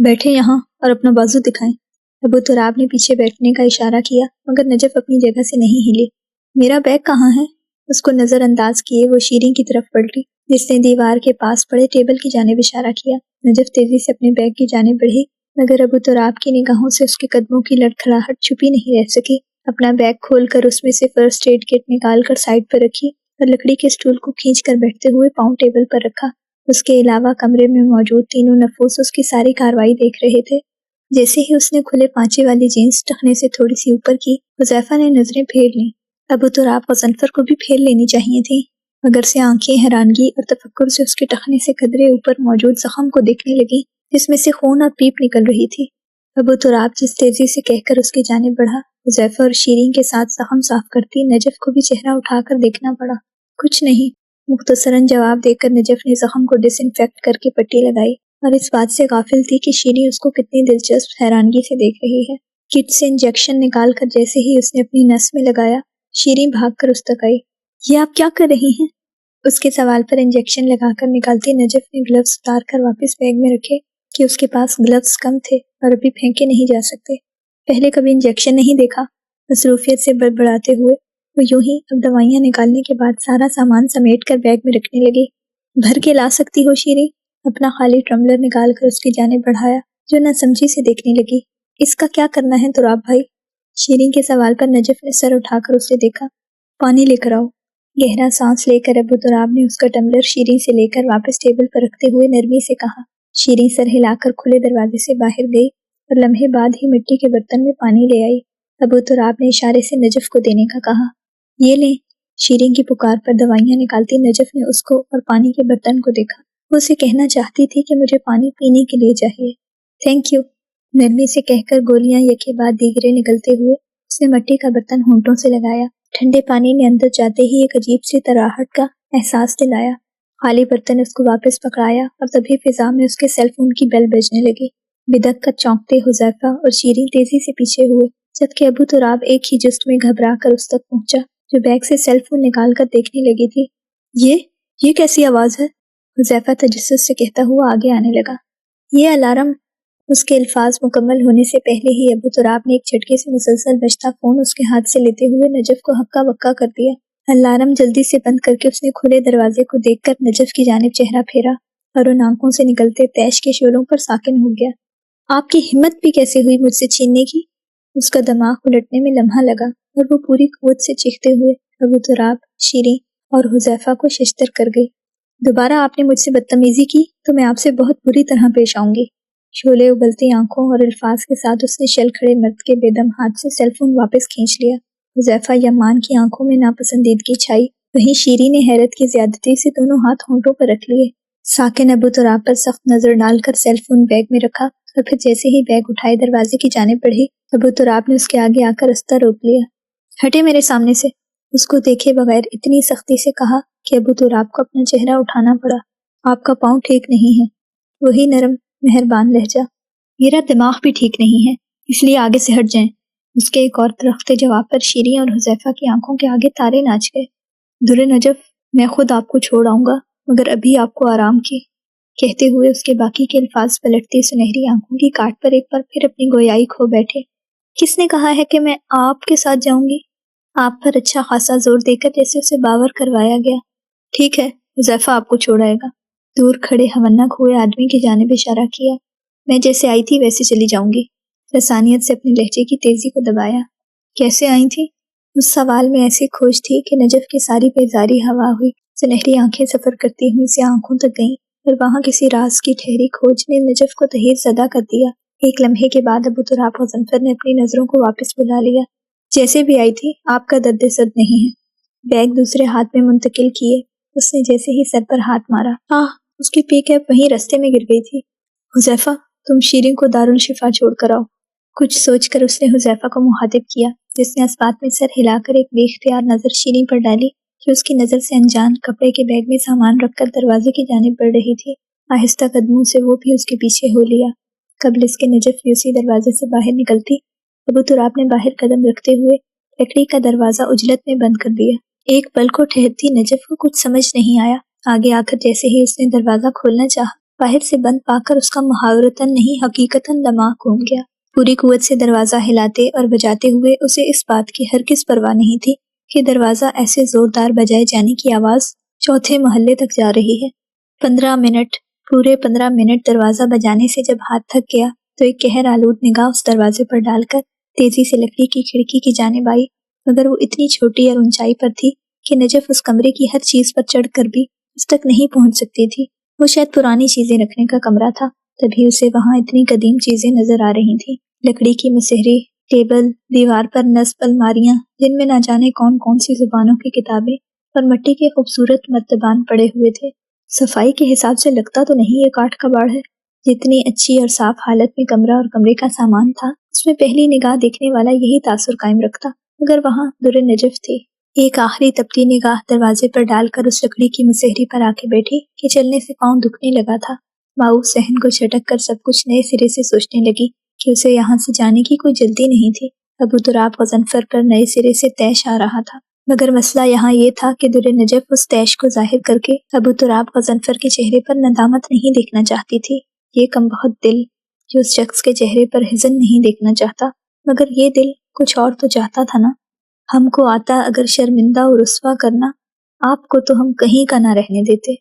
بیٹھیں یہاں اور اپنا بازو دکھائیں۔ ابو تراب نے پیچھے بیٹھنے کا اشارہ کیا مگر نجف اپنی جگہ سے نہیں ہلی۔ میرا بیگ کہاں ہے؟ اس کو نظر انداز کیے وہ شیریں کی طرف پلٹی جس نے دیوار کے پاس پڑے ٹیبل کی جانب اشارہ کیا۔ نجف تیزی سے اپنے بیگ کی جانب بڑھی مگر ابو تراب کی نگاہوں سے اس کے قدموں کی لڑکھڑاہٹ چھپی نہیں رہ سکی۔ اپنا بیگ کھول کر اس میں سے فرسٹ ایڈ کٹ نکال کر سائڈ پر رکھی اور لکڑی کے سٹول کو کھینچ کر بیٹھتے ہوئے پاؤں ٹیبل پر رکھا۔ اس کے علاوہ کمرے میں موجود تینوں نفوس اس کی ساری کارروائی دیکھ رہے تھے۔ جیسے ہی اس نے کھلے پانچے والی جینس ٹخنے سے تھوڑی سی اوپر کی، حذیفہ نے نظریں پھیر لیں۔ ابو تراب غضنفر کو بھی پھیر لینی چاہیے تھی مگر سے آنکھیں حیرانگی اور تفکر سے اس کے ٹخنے سے قدرے اوپر موجود زخم کو دیکھنے لگی جس میں سے خون اور پیپ نکل رہی تھی۔ ابو تراب جس تیزی سے کہہ کر اس کی جانب بڑھا، حذیفہ اور شیریں کے ساتھ زخم صاف کرتی نجف کو بھی چہرہ اٹھا کر دیکھنا پڑا۔ کچھ نہیں، مختصراً جواب دے کر نجف نے زخم کو ڈس انفیکٹ کر کے پٹی لگائی اور اس بات سے غافل تھی کہ شیریں اس کو کتنی دلچسپ حیرانگی سے دیکھ رہی ہے۔ کٹ سے انجیکشن نکال کر جیسے ہی اس نے اپنی نس میں لگایا، شیریں بھاگ کر اس تک آئی۔ یہ آپ کیا کر رہی ہیں؟ اس کے سوال پر انجیکشن لگا کر نکالتی نجف نے گلوز اتار کر واپس بیگ میں رکھے کہ اس کے پاس گلوز کم تھے اور ابھی پھینکے نہیں جا سکتے۔ پہلے کبھی انجیکشن نہیں دیکھا؟ مصروفیت سے بڑبڑاتے ہوئے وہ یوں ہی اب دوائیاں نکالنے کے بعد سارا سامان سمیٹ کر بیگ میں رکھنے لگی۔ بھر کے لا سکتی ہو شیریں؟ اپنا خالی ٹرملر نکال کر اس کی جانب بڑھایا جو نہ سمجھی سے دیکھنے لگی۔ اس کا کیا کرنا ہے تراب بھائی؟ شیریں کے سوال پر نجف نے سر اٹھا کر اسے دیکھا۔ پانی لے کر آؤ۔ گہرا سانس لے کر ابو تراب نے اس کا ٹمبلر شیریں سے لے کر واپس ٹیبل پر رکھتے ہوئے نرمی سے کہا۔ شیریں سر ہلا کر کھلے دروازے سے باہر گئی اور لمحے بعد ہی مٹی کے برتن میں پانی لے آئی۔ ابو تراب نے اشارے سے نجف کو دینے کا کہا۔ یہ لیں۔ شیریں کی پکار پر دوائیاں نکالتی نجف نے اس کو اور پانی کے برتن کو دیکھا۔ وہ اسے کہنا چاہتی تھی کہ مجھے پانی پینے کے لیے چاہیے۔ تھینک یو، نرمی سے کہہ کر گولیاں یکے بعد دیگرے نکلتے ہوئے اس نے مٹی کا برتن ہونٹوں سے لگایا۔ ٹھنڈے پانی نے اندر جاتے ہی ایک عجیب سی تراہٹ کا احساس دلایا۔ خالی برتن اس کو واپس پکڑایا اور تبھی فضا میں اس کے سیل فون کی بیل بجنے لگی۔ بدک کر چونکتے حذیفہ اور شیریں تیزی سے پیچھے ہوئے جبکہ ابو تراب ایک ہی جست میں گھبرا کر اس تک پہنچا جو بیگ سے سیل فون نکال کر دیکھنے لگی تھی۔ یہ کیسی آواز ہے؟ حذیفہ تجسس سے کہتا ہوا آگے آنے لگا۔ یہ الارم۔ اس کے الفاظ مکمل ہونے سے پہلے ہی ابو تراب نے ایک جھٹکے سے مسلسل بجتا فون اس کے ہاتھ سے لیتے ہوئے نجف کو ہکا بکا کر دیا۔ الارم جلدی سے بند کر کے اس نے کھلے دروازے کو دیکھ کر نجف کی جانب چہرہ پھیرا اور ان آنکھوں سے نکلتے تیش کے شعلوں پر ساکن ہو گیا۔ آپ کی ہمت بھی کیسے ہوئی مجھ سے چھیننے کی؟ اس کا دماغ الٹنے میں لمحہ لگا اور وہ پوری قوت سے چیختے ہوئے ابو تراب، شیریں اور حذیفہ کو ششتر کر گئی۔ دوبارہ آپ نے مجھ سے بدتمیزی کی تو میں آپ سے بہت بری طرح پیش آؤں گی۔ شعلے ابلتی آنکھوں اور الفاظ کے ساتھ اس نے شل کھڑے مرد کے بے دم ہاتھ سے سیل فون واپس کھینچ لیا۔ حذیفہ یمان کی آنکھوں میں ناپسندیدگی چھائی، وہیں شیریں نے حیرت کی زیادتی سے دونوں ہاتھ ہونٹوں پر رکھ لیے۔ ساکن ابو تراب پر سخت نظر ڈال کر سیل فون بیگ میں رکھا اور پھر جیسے ہی بیگ اٹھائے دروازے کی جانب بڑھی، ابو تراب نے اس کے آگے آ کر رستہ روک لیا۔ ہٹے میرے سامنے سے، اس کو دیکھے بغیر اتنی سختی سے کہا کہ ابو تراب کو اپنا چہرہ اٹھانا پڑا۔ آپ کا پاؤں ٹھیک نہیں ہے۔ وہی نرم مہربان لہجہ۔ میرا دماغ بھی ٹھیک نہیں ہے، اس لیے آگے سے ہٹ جائیں۔ اس کے ایک اور درخت جواب پر شیریں اور حذیفہ کی آنکھوں کے آگے تارے ناچ گئے۔ در نجف، میں خود آپ کو چھوڑ آؤں گا مگر ابھی آپ کو آرام کی، کہتے ہوئے اس کے باقی کے الفاظ پلٹتی سنہری آنکھوں کی کاٹ پر ایک بار پھر اپنی گویائی کھو بیٹھے۔ کس نے کہا ہے کہ میں آپ کے ساتھ جاؤں گی؟ آپ پر اچھا خاصا زور دے کر جیسے اسے باور کروایا گیا۔ ٹھیک ہے، حذیفہ آپ کو چھوڑائے گا۔ دور کھڑے ہونک ہوئے آدمی کی جانب اشارہ کیا۔ میں جیسے آئی تھی ویسے چلی جاؤں گی۔ لسانیت سے اپنے لہجے کی تیزی کو دبایا۔ کیسے آئی تھی؟ اس سوال میں ایسی کھوج تھی کہ نجف کی ساری بیزاری ہوا ہوئی، سنہری آنکھیں سفر کرتی ہوئی سے آنکھوں تک گئیں، اور وہاں کسی راز کی ٹھہری کھوج نے نجف کو تحیر زدہ کر دیا۔ ایک لمحے کے بعد ابو تراب غضنفر نے اپنی نظروں کو واپس بلا لیا۔ جیسے بھی آئی تھی، آپ کا درد سر نہیں ہے۔ بیگ دوسرے ہاتھ میں منتقل کیے، اس نے جیسے ہی سر پر ہاتھ مارا، اس کی پی کیپ وہیں رستے میں گر گئی تھی۔ حذیفہ، تم شیریں کو دارالشفا چھوڑ کر آؤ۔ کچھ سوچ کر اس نے حذیفہ کو مخاطب کیا، جس نے اسبات میں سر ہلا کر ایک بے اختیار نظر شیریں پر ڈالی کہ اس کی نظر سے انجان کپڑے کے بیگ میں سامان رکھ کر دروازے کی جانب بڑھ رہی تھی۔ آہستہ قدموں سے وہ بھی اس کے پیچھے ہو لیا۔ قبل اس کے نجف بھی اسی دروازے سے باہر نکلتی، ابو تراب نے باہر قدم رکھتے ہوئے لکڑی کا دروازہ عجلت میں بند کر دیا۔ ایک پل کو ٹھہرتی نجف کو کچھ سمجھ نہیں آیا۔ آگے آ کر جیسے ہی اس نے دروازہ کھولنا چاہا، باہر سے بند پا کر اس کا محاورتاً نہیں حقیقتاً دماغ گھوم گیا۔ پوری قوت سے دروازہ ہلاتے اور بجاتے ہوئے اسے اس بات کی ہرگز پرواہ نہیں تھی کہ دروازہ ایسے زوردار بجائے جانے کی آواز چوتھے محلے تک جا رہی ہے۔ 15 منٹ، پورے 15 منٹ دروازہ بجانے سے جب ہاتھ تھک گیا تو ایک قہر آلود نگاہ اس دروازے پر ڈال کر تیزی سے لکڑی کی کھڑکی کی جانب آئی، مگر وہ اتنی چھوٹی اور اونچائی پر تھی کہ نجف اس کمرے کی ہر چیز پر چڑھ کر بھی اس تک نہیں پہنچ سکتی تھی۔ وہ شاید پرانی چیزیں رکھنے کا کمرہ تھا، تبھی اسے وہاں اتنی قدیم چیزیں نظر آ رہی تھیں۔ لکڑی کی مسہری، ٹیبل، دیوار پر نصب الماریاں جن میں نہ جانے کون کون سی زبانوں کی کتابیں اور مٹی کے خوبصورت مرتبان پڑے ہوئے تھے۔ صفائی کے حساب سے لگتا تو نہیں یہ کاٹھ کا باڑ ہے۔ جتنی اچھی اور صاف حالت میں کمرہ اور کمرے کا سامان تھا، اس میں پہلی نگاہ دیکھنے والا یہی تاثر قائم رکھتا، مگر وہاں در نجف تھی۔ ایک آخری تپتی نگاہ دروازے پر ڈال کر اس لکڑی کی مسہری پر آ کے بیٹھی کہ چلنے سے پاؤں دکھنے لگا تھا۔ ماؤس صحن کو جھٹک کر سب کچھ نئے سرے سے سوچنے لگی کہ اسے یہاں سے جانے کی کوئی جلدی نہیں تھی۔ ابو تراب غضنفر پر نئے سرے سے طیش آ رہا تھا، مگر مسئلہ یہاں یہ تھا کہ در نجف اس طیش کو ظاہر کر کے ابو تراب غضنفر کے چہرے پر ندامت نہیں دیکھنا چاہتی تھی۔ یہ کم بہت دل جو اس شخص کے چہرے پر حزن نہیں دیکھنا چاہتا، مگر یہ دل کچھ اور تو چاہتا تھا نا۔ ہم کو آتا اگر شرمندہ و رسوا کرنا، آپ کو تو ہم کہیں کا نہ رہنے دیتے۔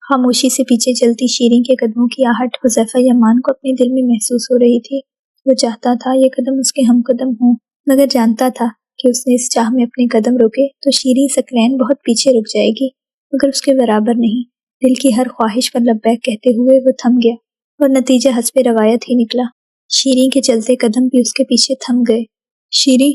خاموشی سے پیچھے چلتی شیریں کے قدموں کی آہٹ حذیفہ یمان کو اپنے دل میں محسوس ہو رہی تھی۔ وہ چاہتا تھا یہ قدم اس کے ہم قدم ہوں، مگر جانتا تھا کہ اس نے اس چاہ میں اپنے قدم روکے تو شیریں ثقلین بہت پیچھے رک جائے گی، مگر اس کے برابر نہیں۔ دل کی ہر خواہش پر لبیک کہتے ہوئے وہ تھم گیا، اور نتیجہ حسب روایت ہی نکلا۔ شیریں کے چلتے قدم بھی اس کے پیچھے تھم گئے۔ شیریں!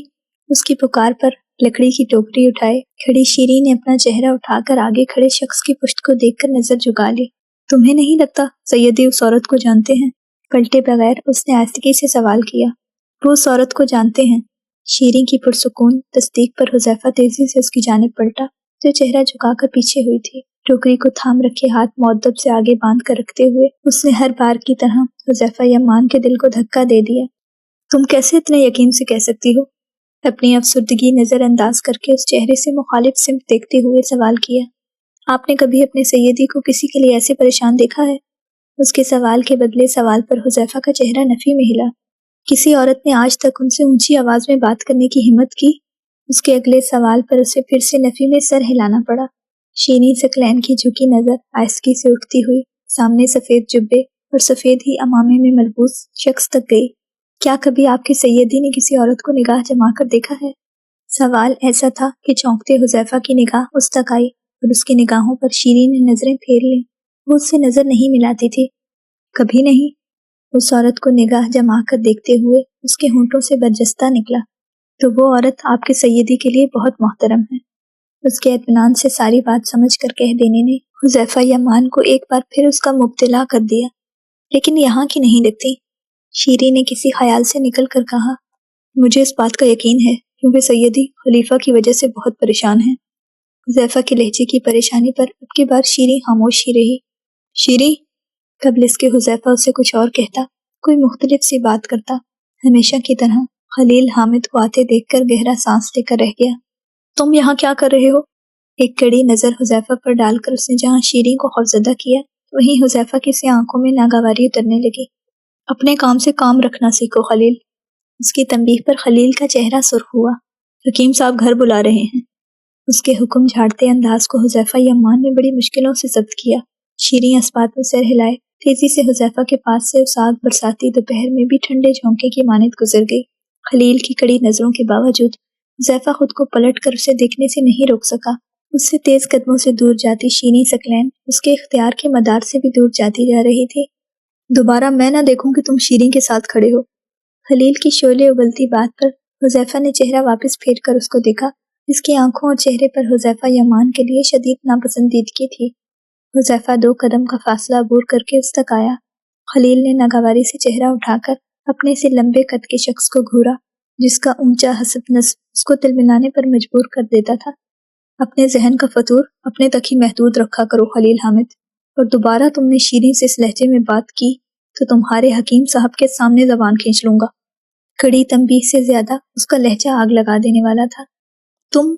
اس کی پکار پر لکڑی کی ٹوکری اٹھائے کھڑی شیریں نے اپنا چہرہ اٹھا کر آگے کھڑے شخص کی پشت کو دیکھ کر نظر جھکا لی۔ تمہیں نہیں لگتا سیدی اس عورت کو جانتے ہیں؟ پلٹے بغیر اس نے آہستگی سے سوال کیا۔ وہ اس عورت کو جانتے ہیں؟ شیریں کی پرسکون تصدیق پر حذیفہ تیزی سے اس کی جانب پلٹا، جو چہرہ جھکا کر پیچھے ہوئی تھی۔ ٹوکری کو تھام رکھے ہاتھ مؤدب سے آگے باندھ کر رکھتے ہوئے اس نے ہر بار کی طرح حذیفہ یمان کے دل کو دھکا دے دیا۔ تم کیسے اتنے یقین سے کہہ سکتی ہو؟ اپنی افسردگی نظر انداز کر کے اس چہرے سے مخالف سمت دیکھتے ہوئے سوال کیا۔ آپ نے کبھی اپنے سیدی کو کسی کے لیے ایسے پریشان دیکھا ہے؟ اس کے سوال کے بدلے سوال پر حذیفہ کا چہرہ نفی میں ہلا۔ کسی عورت نے آج تک ان سے اونچی آواز میں بات کرنے کی ہمت کی؟ اس کے اگلے سوال پر اسے پھر سے نفی میں سر ہلانا پڑا۔ شیریں ثقلین کی جھکی نظر آہستگی سے اٹھتی ہوئی سامنے سفید جبے اور سفید ہی عمامے میں ملبوس شخص تک گئی۔ کیا کبھی آپ کی سیدی نے کسی عورت کو نگاہ جما کر دیکھا ہے؟ سوال ایسا تھا کہ چونکتے حذیفہ کی نگاہ اس تک آئی اور اس کی نگاہوں پر شیریں نے نظریں پھیر لیں۔ وہ اس سے نظر نہیں ملاتی تھی۔ کبھی نہیں؟ اس عورت کو نگاہ جما کر دیکھتے ہوئے اس کے ہونٹوں سے برجستہ نکلا۔ تو وہ عورت آپ کے سیدی کے لیے بہت محترم ہے۔ اس کے اطمینان سے ساری بات سمجھ کر کہہ دینے نے حذیفہ یمان کو ایک بار پھر اس کا مبتلا کر دیا۔ لیکن یہاں کی نہیں لگتی، شیریں نے کسی خیال سے نکل کر کہا۔ مجھے اس بات کا یقین ہے کیونکہ سیدی خلیفہ کی وجہ سے بہت پریشان ہیں۔ حذیفہ کے لہجے کی پریشانی پر اب کی بار شیریں خاموش ہی رہی۔ شیریں! قبل اس کے حذیفہ اسے کچھ اور کہتا، کوئی مختلف سی بات کرتا، ہمیشہ کی طرح خلیل حامد کو آتے دیکھ کر گہرا سانس لے کر رہ گیا۔ تم یہاں کیا کر رہے ہو؟ ایک کڑی نظر حذیفہ پر ڈال کر اس نے جہاں شیریں کو خوفزدہ کیا وہیں حذیفہ کی سی آنکھوں میں ناگواری اترنے لگی۔ اپنے کام سے کام رکھنا سیکھو خلیل۔ اس کی تنبیہ پر خلیل کا چہرہ سرخ ہوا۔ حکیم صاحب گھر بلا رہے ہیں۔ اس کے حکم جھاڑتے انداز کو حذیفہ یمان نے بڑی مشکلوں سے ضبط کیا۔ شیریں اسبات میں سر ہلائے تیزی سے حذیفہ کے پاس سے اس آگ برساتی دوپہر میں بھی ٹھنڈے جھونکے کی مانند گزر گئی۔ خلیل کی کڑی نظروں کے باوجود حذیفہ خود کو پلٹ کر اسے دیکھنے سے نہیں روک سکا۔ اس سے تیز قدموں سے دور جاتی شیریں ثقلین اس کے اختیار کے مدار سے بھی دور جاتی جا رہی تھی۔ دوبارہ میں نہ دیکھوں کہ تم شیریں کے ساتھ کھڑے ہو۔ خلیل کی شعلے اگلتی بات پر حذیفہ نے چہرہ واپس پھیر کر اس کو دیکھا، جس کی آنکھوں اور چہرے پر حذیفہ یمان کے لیے شدید ناپسندیدگی تھی۔ حذیفہ 2 قدم کا فاصلہ عبور کر کے اس تک آیا۔ خلیل نے ناگواری سے چہرہ اٹھا کر اپنے سے لمبے قد کے شخص کو گھورا، جس کا اونچا حسب نصب اس کو تلملانے پر مجبور کر دیتا تھا۔ اپنے ذہن کا فطور اپنے تک ہی محدود رکھا کرو خلیل حامد، اور دوبارہ تم نے شیریں سے اس لہجے میں بات کی تو تمہارے حکیم صاحب کے سامنے زبان کھینچ لوں گا۔ کڑی تنبیہ سے زیادہ اس کا لہجہ آگ لگا دینے والا تھا۔ تم،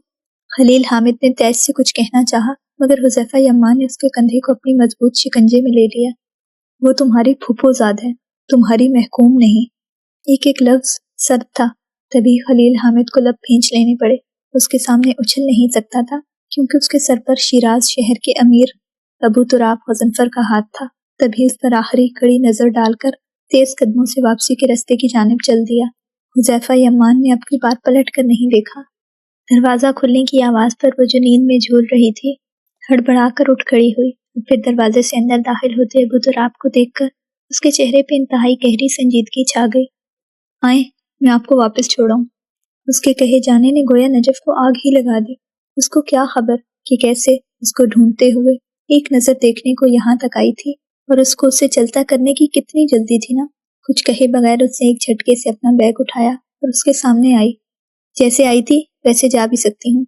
خلیل حامد نے تیش سے کچھ کہنا چاہا، مگر حذیفہ یمان نے اس کے کندھے کو اپنی مضبوط شکنجے میں لے لیا۔ وہ تمہاری پھوپھو زاد ہے، تمہاری محکوم نہیں۔ ایک ایک لفظ سرد تھا، تبھی خلیل حامد کو لب بھینچ لینے پڑے۔ اس کے سامنے اچھل نہیں سکتا تھا، کیونکہ اس کے سر پر شیراز شہر کے امیر ابو تراب غضنفر کا ہاتھ تھا۔ تبھی اس پر آخری کڑی نظر ڈال کر تیز قدموں سے واپسی کے رستے کی جانب چل دیا۔ حذیفہ یمان نے اب کی بار پلٹ کر نہیں دیکھا۔ دروازہ کھلنے کی آواز پر وہ جو نیند میں جھول رہی تھی، ہڑبڑا کر اٹھ کھڑی ہوئی، پھر دروازے سے اندر داخل ہوتے ابو تراب کو دیکھ کر اس کے چہرے پہ انتہائی گہری سنجیدگی چھا گئی۔ آئیں، میں آپ کو واپس چھوڑاؤں۔ اس کے کہے جانے نے گویا نجف کو آگ ہی لگا دی۔ اس کو کیا خبر کہ کیسے اس کو ڈھونڈتے ہوئے ایک نظر دیکھنے کو یہاں تک آئی تھی، اور اس کو اسے چلتا کرنے کی کتنی جلدی تھی نا۔ کچھ کہے بغیر اس نے ایک جھٹکے سے اپنا بیگ اٹھایا اور اس کے سامنے آئی۔ جیسے آئی تھی ویسے جا بھی سکتی ہوں۔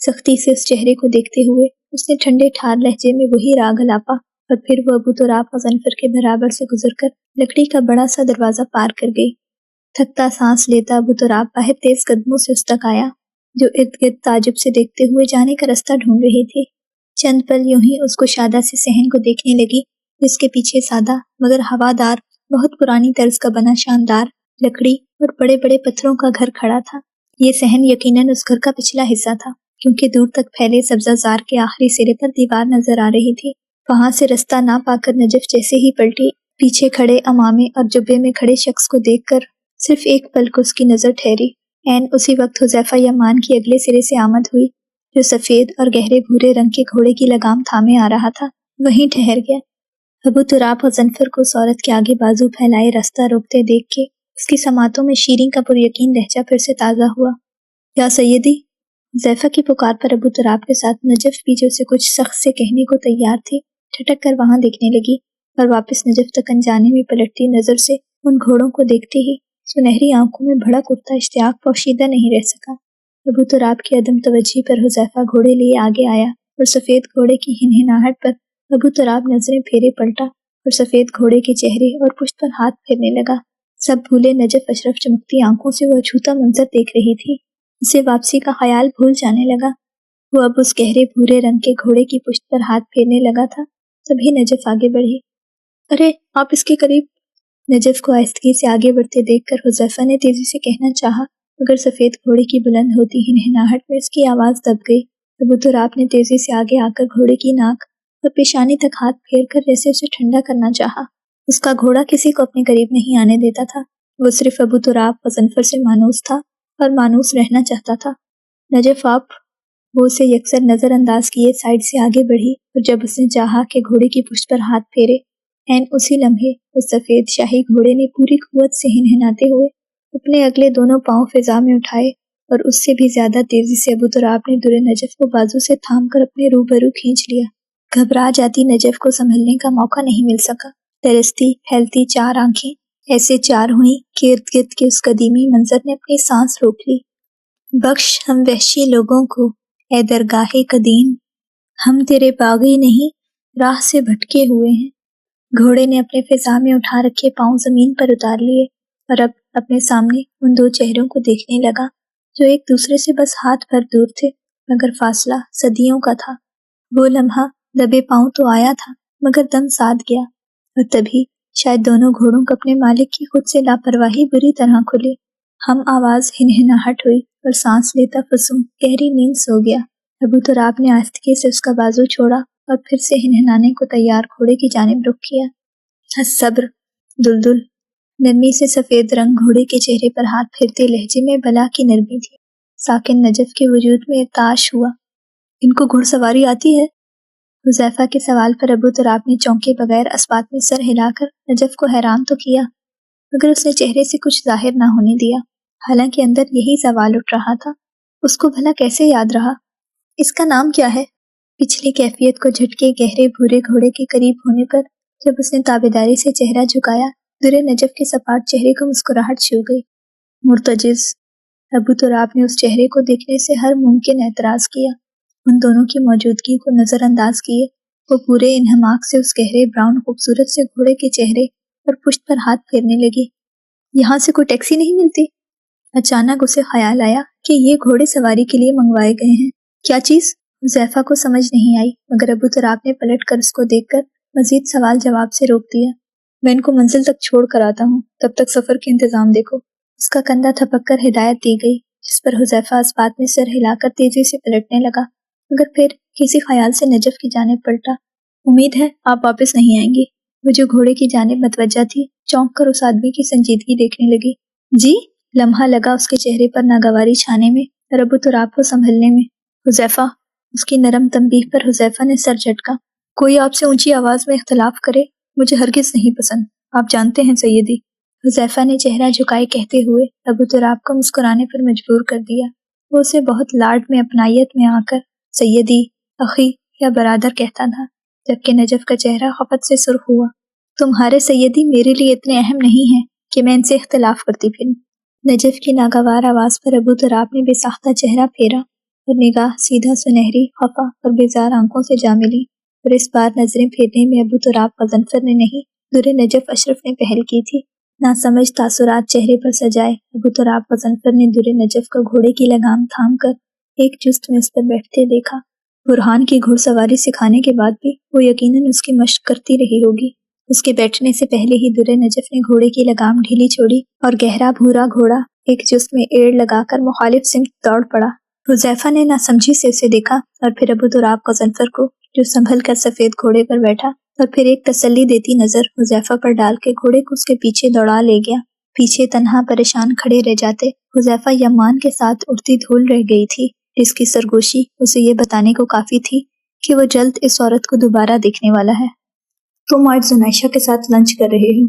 سختی سے اس چہرے کو دیکھتے ہوئے اس نے ٹھنڈے ٹھار لہجے میں وہی راگ الاپا، اور پھر وہ ابو تراب غضنفر کے برابر سے گزر کر لکڑی کا بڑا سا دروازہ پار کر گئی۔ تھکتا سانس لیتا ابو تراب باہر تیز قدموں سے اس تک آیا، جو ارد گرد تعجب سے دیکھتے ہوئے جانے کا رستہ ڈھونڈ رہی تھی۔ چند پل یوں ہی اس کو شادہ سے صحن کو دیکھنے لگی، جس کے پیچھے سادہ مگر ہوادار بہت پرانی طرز کا بنا شاندار لکڑی اور بڑے بڑے پتھروں کا گھر کھڑا تھا۔ یہ صحن یقیناً اس گھر کا پچھلا حصہ تھا، کیونکہ دور تک پھیلے سبزہ زار کے آخری سرے پر دیوار نظر آ رہی تھی۔ وہاں سے رستہ نہ پا کر نجف جیسے ہی پلٹی، پیچھے کھڑے امامے اور جبے میں کھڑے شخص کو دیکھ کر صرف ایک پل کو اس کی نظر ٹھہری۔ عین اسی وقت حذیفہ یمان کی اگلے سرے سے آمد ہوئی، جو سفید اور گہرے بھورے رنگ کے گھوڑے کی لگام تھامے آ رہا تھا، وہیں ٹھہر گیا۔ ابو تراب غضنفر کو اس عورت کے آگے بازو پھیلائے راستہ روکتے دیکھ کے اس کی سماعتوں میں شیریں کا پر یقین لہجہ پھر سے تازہ ہوا۔ یا سیدی! حذیفہ کی پکار پر ابو تراب کے ساتھ نجف بھی جو اسے کچھ سخت سے کہنے کو تیار تھی، ٹھٹک کر وہاں دیکھنے لگی، اور واپس نجف تک انجانے میں پلٹتی نظر سے ان گھوڑوں کو دیکھتے ہی سنہری آنکھوں میں بھڑک اٹھتا اشتیاق پوشیدہ نہیں رہ سکا۔ ابو تراب کی عدم توجہی پر حذیفہ گھوڑے لیے آگے آیا، اور سفید گھوڑے کی ہنہناہٹ پر ابو تراب نظریں پھیرے پلٹا اور سفید گھوڑے کے چہرے اور پشت پر ہاتھ پھیرنے لگا۔ سب بھولے نجف اشرف چمکتی آنکھوں سے وہ اچھوتا منظر دیکھ رہی تھی، اسے واپسی کا خیال بھول جانے لگا۔ وہ اب اس گہرے بھورے رنگ کے گھوڑے کی پشت پر ہاتھ پھیرنے لگا تھا، تبھی نجف آگے بڑھی۔ ارے آپ اس کے قریب! نجف کو آہستگی سے آگے بڑھتے دیکھ کر حذیفہ نے تیزی سے کہنا چاہا، مگر سفید گھوڑے کی بلند ہوتی ہنہناہٹ میں اس کی آواز دب گئی۔ ابو تراب نے تیزی سے آگے آ کر گھوڑے کی ناک اور پیشانی تک ہاتھ پھیر کر جیسے اسے ٹھنڈا کرنا چاہا۔ اس کا گھوڑا کسی کو اپنے قریب نہیں آنے دیتا تھا، وہ صرف ابو تراب غضنفر سے مانوس تھا اور مانوس رہنا چاہتا تھا۔ نجف آپ! وہ اسے یکسر نظر انداز کیے سائڈ سے آگے بڑھی، اور جب اس نے چاہا کہ گھوڑے کی پشت پر ہاتھ پھیرے، عین اسی لمحے اس سفید شاہی گھوڑے نے پوری قوت سے ہنہناتے ہوئے اپنے اگلے دونوں پاؤں فضا میں اٹھائے، اور اس سے بھی زیادہ تیزی سے ابو تراب نے در نجف کو بازو سے تھام کر اپنے روبرو کھینچ لیا۔ گھبرا جاتی نجف کو سنبھلنے کا موقع نہیں مل سکا۔ ترستی پھیلتی 4 آنکھیں ایسے چار ہوئیں کہ ارد گرد کے اس قدیمی منظر نے اپنی سانس روک لی۔ بخش ہم وحشی لوگوں کو اے درگاہ قدیم، ہم تیرے باغی نہیں راہ سے بھٹکے ہوئے ہیں۔ گھوڑے نے اپنے فضا میں اٹھا رکھے پاؤں زمین پر اتار لیے، اور اب اپنے سامنے ان 2 چہروں کو دیکھنے لگا جو ایک دوسرے سے بس ہاتھ بھر دور تھے، مگر فاصلہ صدیوں کا تھا۔ وہ لمحہ دبے پاؤں تو آیا تھا، مگر دم ساد گیا، اور تبھی شاید دونوں گھوڑوں کو اپنے مالک کی خود سے لاپرواہی بری طرح کھلی۔ ہم آواز ہنہناہٹ ہوئی اور سانس لیتا فسوں گہری نیند سو گیا۔ ابو تراب نے آہستگی سے اس کا بازو چھوڑا اور پھر سے ہنہنانے کو تیار گھوڑے کی جانب رخ کیا۔ الصبر دلدل، نرمی سے سفید رنگ گھوڑے کے چہرے پر ہاتھ پھیرتے لہجے میں بلا کی نرمی تھی۔ ساکن نجف کے وجود میں ارتعاش ہوا۔ ان کو گھڑ سواری آتی ہے؟ حذیفہ کے سوال پر ابو تراب نے چونکے بغیر اسبات میں سر ہلا کر نجف کو حیران تو کیا، مگر اس نے چہرے سے کچھ ظاہر نہ ہونے دیا، حالانکہ اندر یہی سوال اٹھ رہا تھا، اس کو بھلا کیسے یاد رہا؟ اس کا نام کیا ہے؟ پچھلی کیفیت کو جھٹکے گہرے بھورے گھوڑے کے قریب ہونے پر جب اس نے تابیداری سے چہرہ جھکایا، درِ نجف کے سپاٹ چہرے کو مسکراہٹ چھو گئی۔ مرتجز! ابو تراب نے اس چہرے کو دیکھنے سے ہر ممکن اعتراض کیا، ان دونوں کی موجودگی کو نظر انداز کیے وہ پورے انہماک سے اس گہرے براؤن خوبصورت سے گھوڑے کے چہرے اور پشت پر ہاتھ پھیرنے لگی۔ یہاں سے کوئی ٹیکسی نہیں ملتی؟ اچانک اسے خیال آیا کہ یہ گھوڑے سواری کے لیے منگوائے گئے ہیں۔ کیا چیز؟ حذیفہ کو سمجھ نہیں آئی، مگر ابو تراب نے پلٹ کر اس کو دیکھ کر مزید سوال جواب سے روک دیا۔ میں ان کو منزل تک چھوڑ کر آتا ہوں، تب تک سفر کے انتظام دیکھو۔ اس کا کندھا تھپک کر ہدایت دی گئی، جس پر حذیفہ اسبات میں سر ہلا کر تیزی سے پلٹنے لگا، مگر پھر کسی خیال سے نجف کی جانب پلٹا۔ امید ہے آپ واپس نہیں آئیں گی۔ وہ جو گھوڑے کی جانب متوجہ تھی چونک کر اس آدمی کی سنجیدگی دیکھنے لگی۔ جی؟ لمحہ لگا اس کے چہرے پر ناگواری چھانے میں اور ابو تراب کو سنبھلنے میں۔ حذیفہ! اس کی نرم تنبیہ پر حذیفہ نے سر جھٹکا۔ کوئی آپ سے اونچی آواز میں اختلاف کرے مجھے ہرگز نہیں پسند، آپ جانتے ہیں سیدی۔ حذیفہ نے چہرہ جھکائے کہتے ہوئے ابو تراب کو مسکرانے پر مجبور کر دیا۔ وہ اسے بہت لاڈ میں اپنائیت میں آ کر سیدی، اخی یا برادر کہتا تھا، جبکہ نجف کا چہرہ خفت سے سرخ ہوا۔ تمہارے سیدی میرے لیے اتنے اہم نہیں ہیں کہ میں ان سے اختلاف کرتی پھروں۔ نجف کی ناگوار آواز پر ابو تراب نے بے ساختہ چہرہ پھیرا اور نگاہ سیدھا سنہری، خفا اور بیزار آنکھوں سے جا ملی، اور اس بار نظریں پھیرنے میں ابو تراب غضنفر نے نہیں، درِ نجف اشرف نے پہل کی تھی۔ ناسمجھ تاثرات چہرے پر سجائے ابو تراب غضنفر نے درِ نجف کا گھوڑے کی لگام تھام کر ایک جست میں اس پر بیٹھتے دیکھا۔ برہان کی گھڑ سواری سکھانے کے بعد بھی وہ یقیناً اس کی مشق کرتی رہی ہوگی۔ اس کے بیٹھنے سے پہلے ہی درِ نجف نے گھوڑے کی لگام ڈھیلی چھوڑی اور گہرا بھورا گھوڑا ایک جست میں ایڑ لگا کر مخالف سمت دوڑ پڑا۔ حذیفہ نے ناسمجھی سے اسے دیکھا اور پھر ابو تراب غضنفر کو، جو سنبھل کر سفید گھوڑے پر بیٹھا، اور پھر ایک تسلی دیتی نظر حذیفہ پر ڈال کے گھوڑے کو اس کے پیچھے دوڑا لے گیا۔ پیچھے تنہا پریشان کھڑے رہ جاتے حذیفہ یمان کے ساتھ اڑتی دھول رہ گئی تھی، جس کی سرگوشی اسے یہ بتانے کو کافی تھی کہ وہ جلد اس عورت کو دوبارہ دیکھنے والا ہے۔ تم آج زنائشہ کے ساتھ لنچ کر رہے ہو۔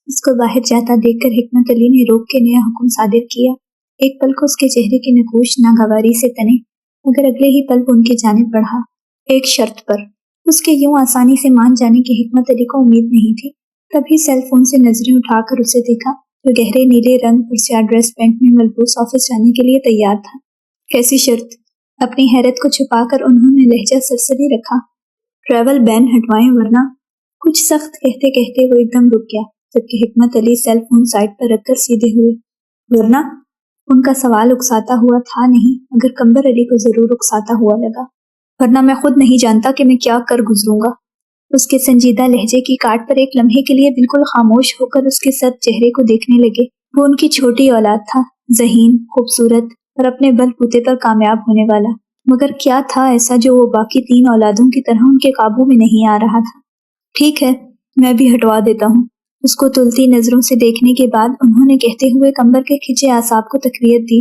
اس کو باہر جاتا دیکھ کر حکمت علی نے روک کے نیا حکم صادر کیا۔ ایک پل کو اس کے چہرے کے نقوش ناگواری سے تنے، مگر اگلے ہی پل وہ ان کی جانب بڑھا۔ ایک شرط پر۔ اس کے یوں آسانی سے مان جانے کی حکمت علی کو امید نہیں تھی۔ تبھی سیل فون سے نظریں اٹھا کر اسے دیکھا، جو گہرے نیلے رنگ اور سیاہ ڈریس پینٹ میں ملبوس آفس جانے کے لیے تیار تھا۔ کیسی شرط؟ اپنی حیرت کو چھپا کر انہوں نے لہجہ سرسری رکھا۔ ٹریول بین ہٹوائیں ورنہ۔ کچھ سخت کہتے کہتے وہ ایک دم رک گیا، جبکہ حکمت علی سیل فون سائڈ پر رکھ کر سیدھے ہوئے۔ ورنہ؟ ان کا سوال اکساتا ہوا تھا نہیں، مگر قمبر علی کو ضرور اکساتا ہوا لگا۔ ورنہ میں خود نہیں جانتا کہ میں کیا کر گزروں گا۔ اس کے سنجیدہ لہجے کی کاٹ پر ایک لمحے کے لیے بالکل خاموش ہو کر اس کے سرد چہرے کو دیکھنے لگے۔ وہ ان کی چھوٹی اولاد تھا، ذہین، خوبصورت اور اپنے بل بوتے پر کامیاب ہونے والا، مگر کیا تھا ایسا جو وہ باقی 3 اولادوں کی طرح ان کے قابو میں نہیں آ رہا تھا؟ ٹھیک ہے، میں بھی ہٹوا دیتا ہوں۔ اس کو تلتی نظروں سے دیکھنے کے بعد انہوں نے کہتے ہوئے قمبر کے کھچے اعصاب کو تقویت دی۔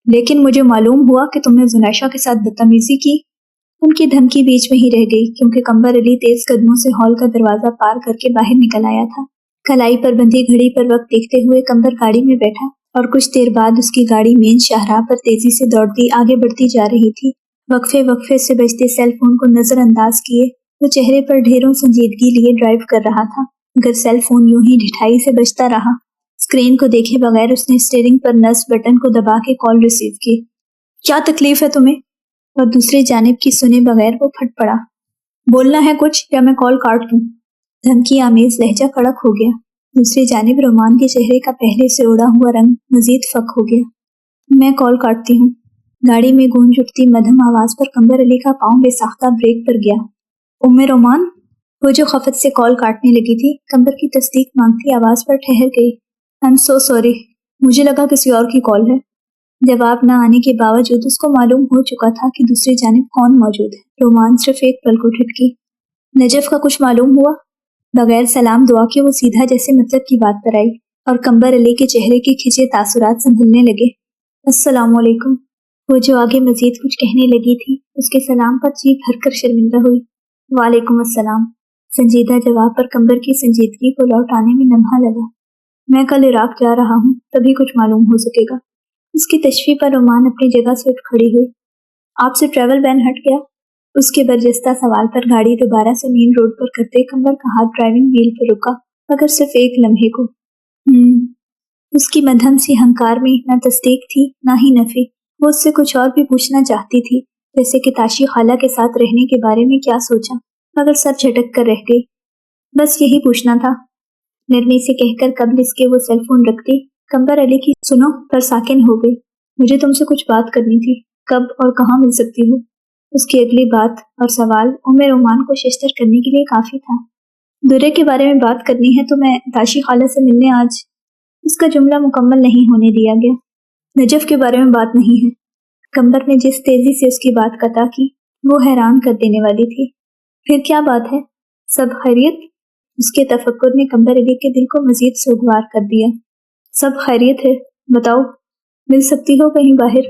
لیکن مجھے معلوم ہوا کہ تم نے زنائشہ کے ساتھ بدتمیزی کی۔ ان کی دھمکی بیچ میں ہی رہ گئی، کیونکہ قمبر علی تیز قدموں سے ہال کا دروازہ پار کر کے باہر نکل آیا تھا۔ کلائی پر بندھی گھڑی پر وقت دیکھتے ہوئے قمبر گاڑی میں بیٹھا، اور کچھ دیر بعد اس کی گاڑی مین شاہراہ پر تیزی سے دوڑتی آگے بڑھتی جا رہی تھی۔ وقفے وقفے سے بجتے سیل فون کو نظر انداز کیے وہ چہرے پر ڈھیروں سنجیدگی لیے ڈرائیو کر رہا تھا، مگر سیل فون یوں ہی ڈھٹائی سے بجتا رہا۔ اسکرین کو دیکھے بغیر اس نے اسٹیئرنگ پر نصب بٹن کو دبا کے کال ریسیو کی۔ کیا تکلیف ہے تمہیں؟ اور دوسری جانب کی سنے بغیر وہ پھٹ پڑا۔ بولنا ہے کچھ یا میں کال کاٹ دوں؟ دھمکی آمیز لہجہ کڑک ہو گیا۔ دوسری جانب رومان کے چہرے کا پہلے سے اڑا ہوا رنگ مزید فک ہو گیا۔ میں کال کاٹتی ہوں۔ گاڑی میں گونج اٹھتی مدھم آواز پر قمبر علی کا پاؤں بے ساختہ بریک پر گیا۔ رومان؟ وہ جو خفت سے کال کاٹنے لگی تھی، قمبر کی تصدیق مانگتی آواز پر ٹھہر گئی۔ I'm so sorry۔ مجھے لگا کسی اور کی کال ہے۔ جواب نہ آنے کے باوجود اس کو معلوم ہو چکا تھا کہ دوسری جانب کون موجود ہے۔ رومان صرف ایک پل کو ٹھٹکی۔ نجف کا کچھ معلوم ہوا؟ بغیر سلام دعا کے وہ سیدھا جیسے مطلب کی بات پر آئی اور قمبر علی کے چہرے کے کھچے تاثرات سنبھلنے لگے۔ السلام علیکم۔ وہ جو آگے مزید کچھ کہنے لگی تھی، اس کے سلام پر جی بھر کر شرمندہ ہوئی۔ وعلیکم السلام۔ سنجیدہ جواب پر قمبر کی سنجیدگی کو لوٹ آنے میں لمحہ لگا۔ میں کل عراق جا رہا ہوں، تبھی کچھ معلوم ہو سکے گا۔ اس کی تشویح پر رومان اپنی جگہ سے اٹھ کھڑی ہوئی۔ آپ سے ٹریول بین ہٹ گیا؟ اس کے برجستہ سوال پر گاڑی دوبارہ سے مین روڈ پر کرتے قمبر کا ہاتھ ڈرائیونگ وہیل پر رکا، مگر صرف ایک لمحے کو۔ اس کی مدھم سی ہنکار میں نہ تصدیق تھی نہ ہی نفی۔ وہ اس سے کچھ اور بھی پوچھنا چاہتی تھی، جیسے کہ تاشی خالہ کے ساتھ رہنے کے بارے میں کیا سوچا، مگر سر جھٹک کر رہ گئی۔ بس یہی پوچھنا تھا، نرمی سے کہہ کر قبل اس کے وہ سیل فون رکھتی، قمبر علی کی سنو پر ساکن ہو گئی۔ مجھے تم سے کچھ بات کرنی تھی، کب اور کہاں مل سکتی ہو؟ اس کی اگلی بات اور سوال رومان کو ششتر کرنے کے لیے کافی تھا۔ دورے کے بارے میں بات کرنی ہے تو میں تاشی خالہ سے ملنے آج۔ اس کا جملہ مکمل نہیں ہونے دیا گیا۔ نجف کے بارے میں بات نہیں ہے۔ قمبر نے جس تیزی سے اس کی بات قطع کی، وہ حیران کر دینے والی تھی۔ پھر کیا بات ہے؟ سب خیریت؟ اس کے تفکر نے قمبر علی کے دل کو مزید سوگوار کر دیا۔ سب خیریت ہے، بتاؤ، مل سکتی ہو کہیں باہر؟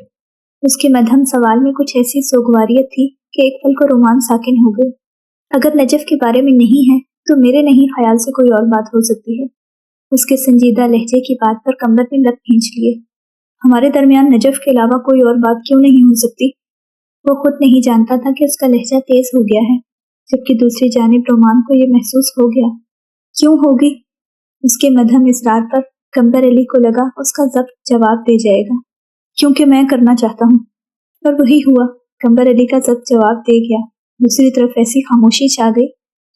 اس کے مدھم سوال میں کچھ ایسی سوگواریت تھی کہ ایک پل کو رومان ساکن ہو گئی۔ اگر نجف کے بارے میں نہیں ہے تو میرے نہیں خیال سے کوئی اور بات ہو سکتی ہے۔ اس کے سنجیدہ لہجے کی بات پر قمبر نے لب کھینچ لیے۔ ہمارے درمیان نجف کے علاوہ کوئی اور بات کیوں نہیں ہو سکتی؟ وہ خود نہیں جانتا تھا کہ اس کا لہجہ تیز ہو گیا ہے، جبکہ دوسری جانب رومان کو یہ محسوس ہو گیا۔ کیوں ہوگی؟ اس کے مدھم اصرار پر قمبر علی کو لگا اس کا ضبط جواب دے جائے گا۔ کیونکہ میں کرنا چاہتا ہوں۔ اور وہی ہوا، قمبر علی کا ضبط جواب دے گیا۔ دوسری طرف ایسی خاموشی چھا گئی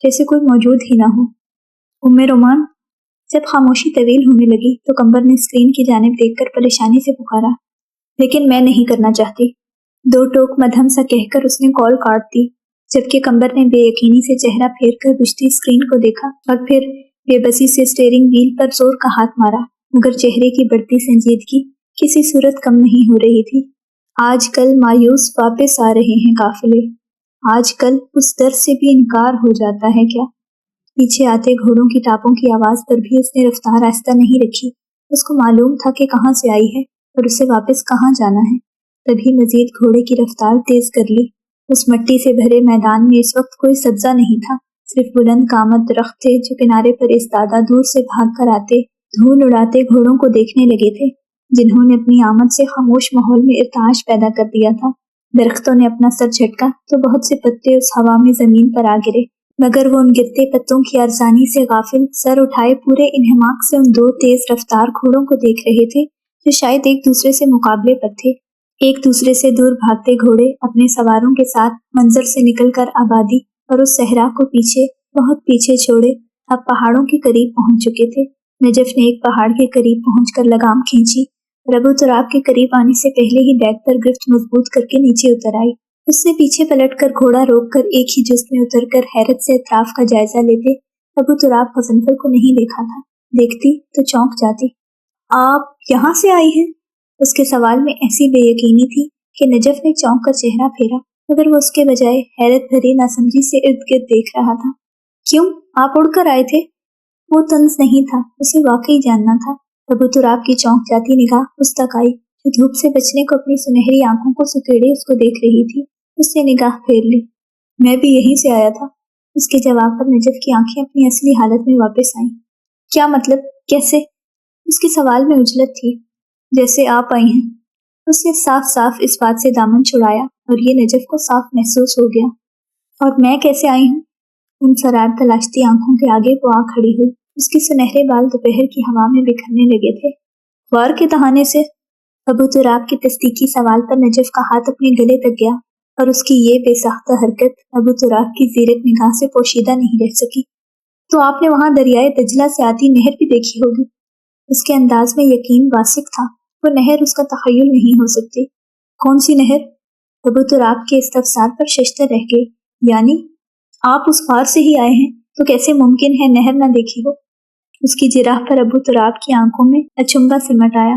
جیسے کوئی موجود ہی نہ ہو۔ رومان۔ جب خاموشی طویل ہونے لگی تو قمبر نے اسکرین کی جانب دیکھ کر پریشانی سے پکارا، لیکن میں نہیں کرنا چاہتی۔ دو ٹوک مدھم سا کہہ کر اس نے کال کاٹ دی، جبکہ قمبر نے بے یقینی سے چہرہ پھیر کر بجھتی اسکرین کو دیکھا اور پھر بے بسی سے اسٹیئرنگ وہیل پر زور کا ہاتھ مارا، مگر چہرے کی بڑھتی سنجیدگی کسی صورت کم نہیں ہو رہی تھی۔ آج کل مایوس واپس آ رہے ہیں قافلے، آج کل اس در سے بھی انکار ہو جاتا ہے کیا؟ پیچھے آتے گھوڑوں کی ٹاپوں کی آواز پر بھی اس نے رفتار آہستہ نہیں رکھی۔ اس کو معلوم تھا کہ کہاں سے آئی ہے اور اسے واپس کہاں جانا ہے، تبھی مزید گھوڑے کی رفتار تیز کر لی۔ اس مٹی سے بھرے میدان میں اس وقت کوئی سبزہ نہیں تھا، صرف بلند قامت درخت تھے جو کنارے پر ایستادہ دور سے بھاگ کر آتے دھول اڑاتے گھوڑوں کو دیکھنے لگے تھے، جنہوں نے اپنی آمد سے خاموش ماحول میں ارتعاش پیدا کر دیا تھا۔ درختوں نے اپنا سر جھٹکا تو بہت سے پتے اس ہوا میں زمین پر آ گرے، مگر وہ ان گرتے پتوں کی ارزانی سے غافل سر اٹھائے پورے انہماک سے ان دو تیز رفتار گھوڑوں کو دیکھ رہے تھے جو شاید ایک دوسرے سے مقابلے پر تھے۔ ایک دوسرے سے دور بھاگتے گھوڑے اپنے سواروں کے ساتھ منظر سے نکل کر آبادی اور اس صحرا کو پیچھے، بہت پیچھے چھوڑے اب پہاڑوں کے قریب پہنچ چکے تھے۔ نجف نے ایک پہاڑ کے قریب پہنچ کر لگام کھینچی اور ابو تراب کے قریب آنے سے پہلے ہی بیگ پر گرفت مضبوط کر کے نیچے اتر آئی۔ اس نے پیچھے پلٹ کر گھوڑا روک کر ایک ہی جست میں اتر کر حیرت سے اطراف کا جائزہ لیتے ابو تراب غضنفر کو نہیں دیکھا تھا، دیکھتی تو چونک جاتی۔ آپ یہاں سے آئی ہیں؟ اس کے سوال میں ایسی بے یقینی تھی کہ نجف نے چونک کر چہرہ پھیرا، مگر وہ اس کے بجائے حیرت بھری ناسمجھی سے ارد گرد دیکھ رہا تھا۔ کیوں، آپ اڑ کر آئے تھے؟ وہ طنز نہیں تھا، اسے واقعی جاننا تھا۔ ابو تراب کی چونک جاتی نگاہ اس تک آئی جو دھوپ سے بچنے کو اپنی سنہری آنکھوں کو سکیڑے اس کو دیکھ رہی تھی۔ اس نے نگاہ پھیر لی۔ میں بھی یہیں سے آیا تھا۔ اس کے جواب پر نجف کی آنکھیں اپنی اصلی حالت میں واپس آئیں۔ کیا مطلب، کیسے؟ اس کے سوال میں عجلت تھی۔ جیسے آپ آئی ہیں۔ اس نے صاف صاف اس بات سے دامن چھڑایا اور یہ نجف کو صاف محسوس ہو گیا۔ اور میں کیسے آئی ہوں؟ ان فرار تلاشتی آنکھوں کے آگے وہ آ کھڑی ہوئی۔ اس کے سنہرے بال دوپہر کی ہوا میں بکھرنے لگے تھے۔ غار کے تہانے سے؟ ابو تراب کے تصدیقی سوال پر نجف کا ہاتھ اپنے گلے تک گیا اور اس کی یہ بے ساختہ حرکت ابو تراب کی زیرک نگاہ سے پوشیدہ نہیں رہ سکی۔ تو آپ نے وہاں دریائے دجلہ سے آتی نہر بھی دیکھی ہوگی؟ اس کے انداز میں یقین واثق تھا، وہ نہر اس کا تخیل نہیں ہو سکتی۔ کون سی نہر؟ ابو تراب کے استفسار پر ششتر رہ گئی۔ یعنی آپ اس غار سے ہی آئے ہیں تو کیسے ممکن ہے نہر نہ دیکھی ہو؟ اس کی جراح پر ابو تراب کی آنکھوں میں اچنبھا سمٹ آیا۔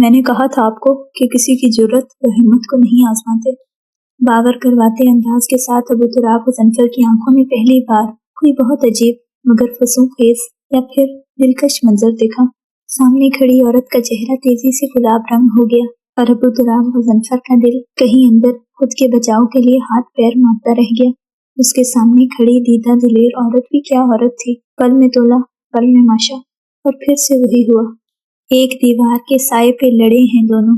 میں نے کہا تھا آپ کو کہ کسی کی جرت و ہمت کو نہیں آزماتے۔ باور کرواتے انداز کے ساتھ ابو تراب غضنفر کی آنکھوں میں پہلی بار کوئی بہت عجیب مگر فسوں خیز یا پھر دلکش منظر دیکھا۔ سامنے کھڑی عورت کا چہرہ تیزی سے گلاب رنگ ہو گیا اور ابو تراب غضنفر کا دل کہیں اندر خود کے بچاؤ کے لیے ہاتھ پیر مارتا رہ گیا۔ اس کے سامنے کھڑی دیدہ دلیر عورت بھی کیا عورت تھی، پل میں تولا پل میں ماشا، اور پھر سے وہی ہوا۔ ایک دیوار کے سائے پہ لڑے ہیں دونوں،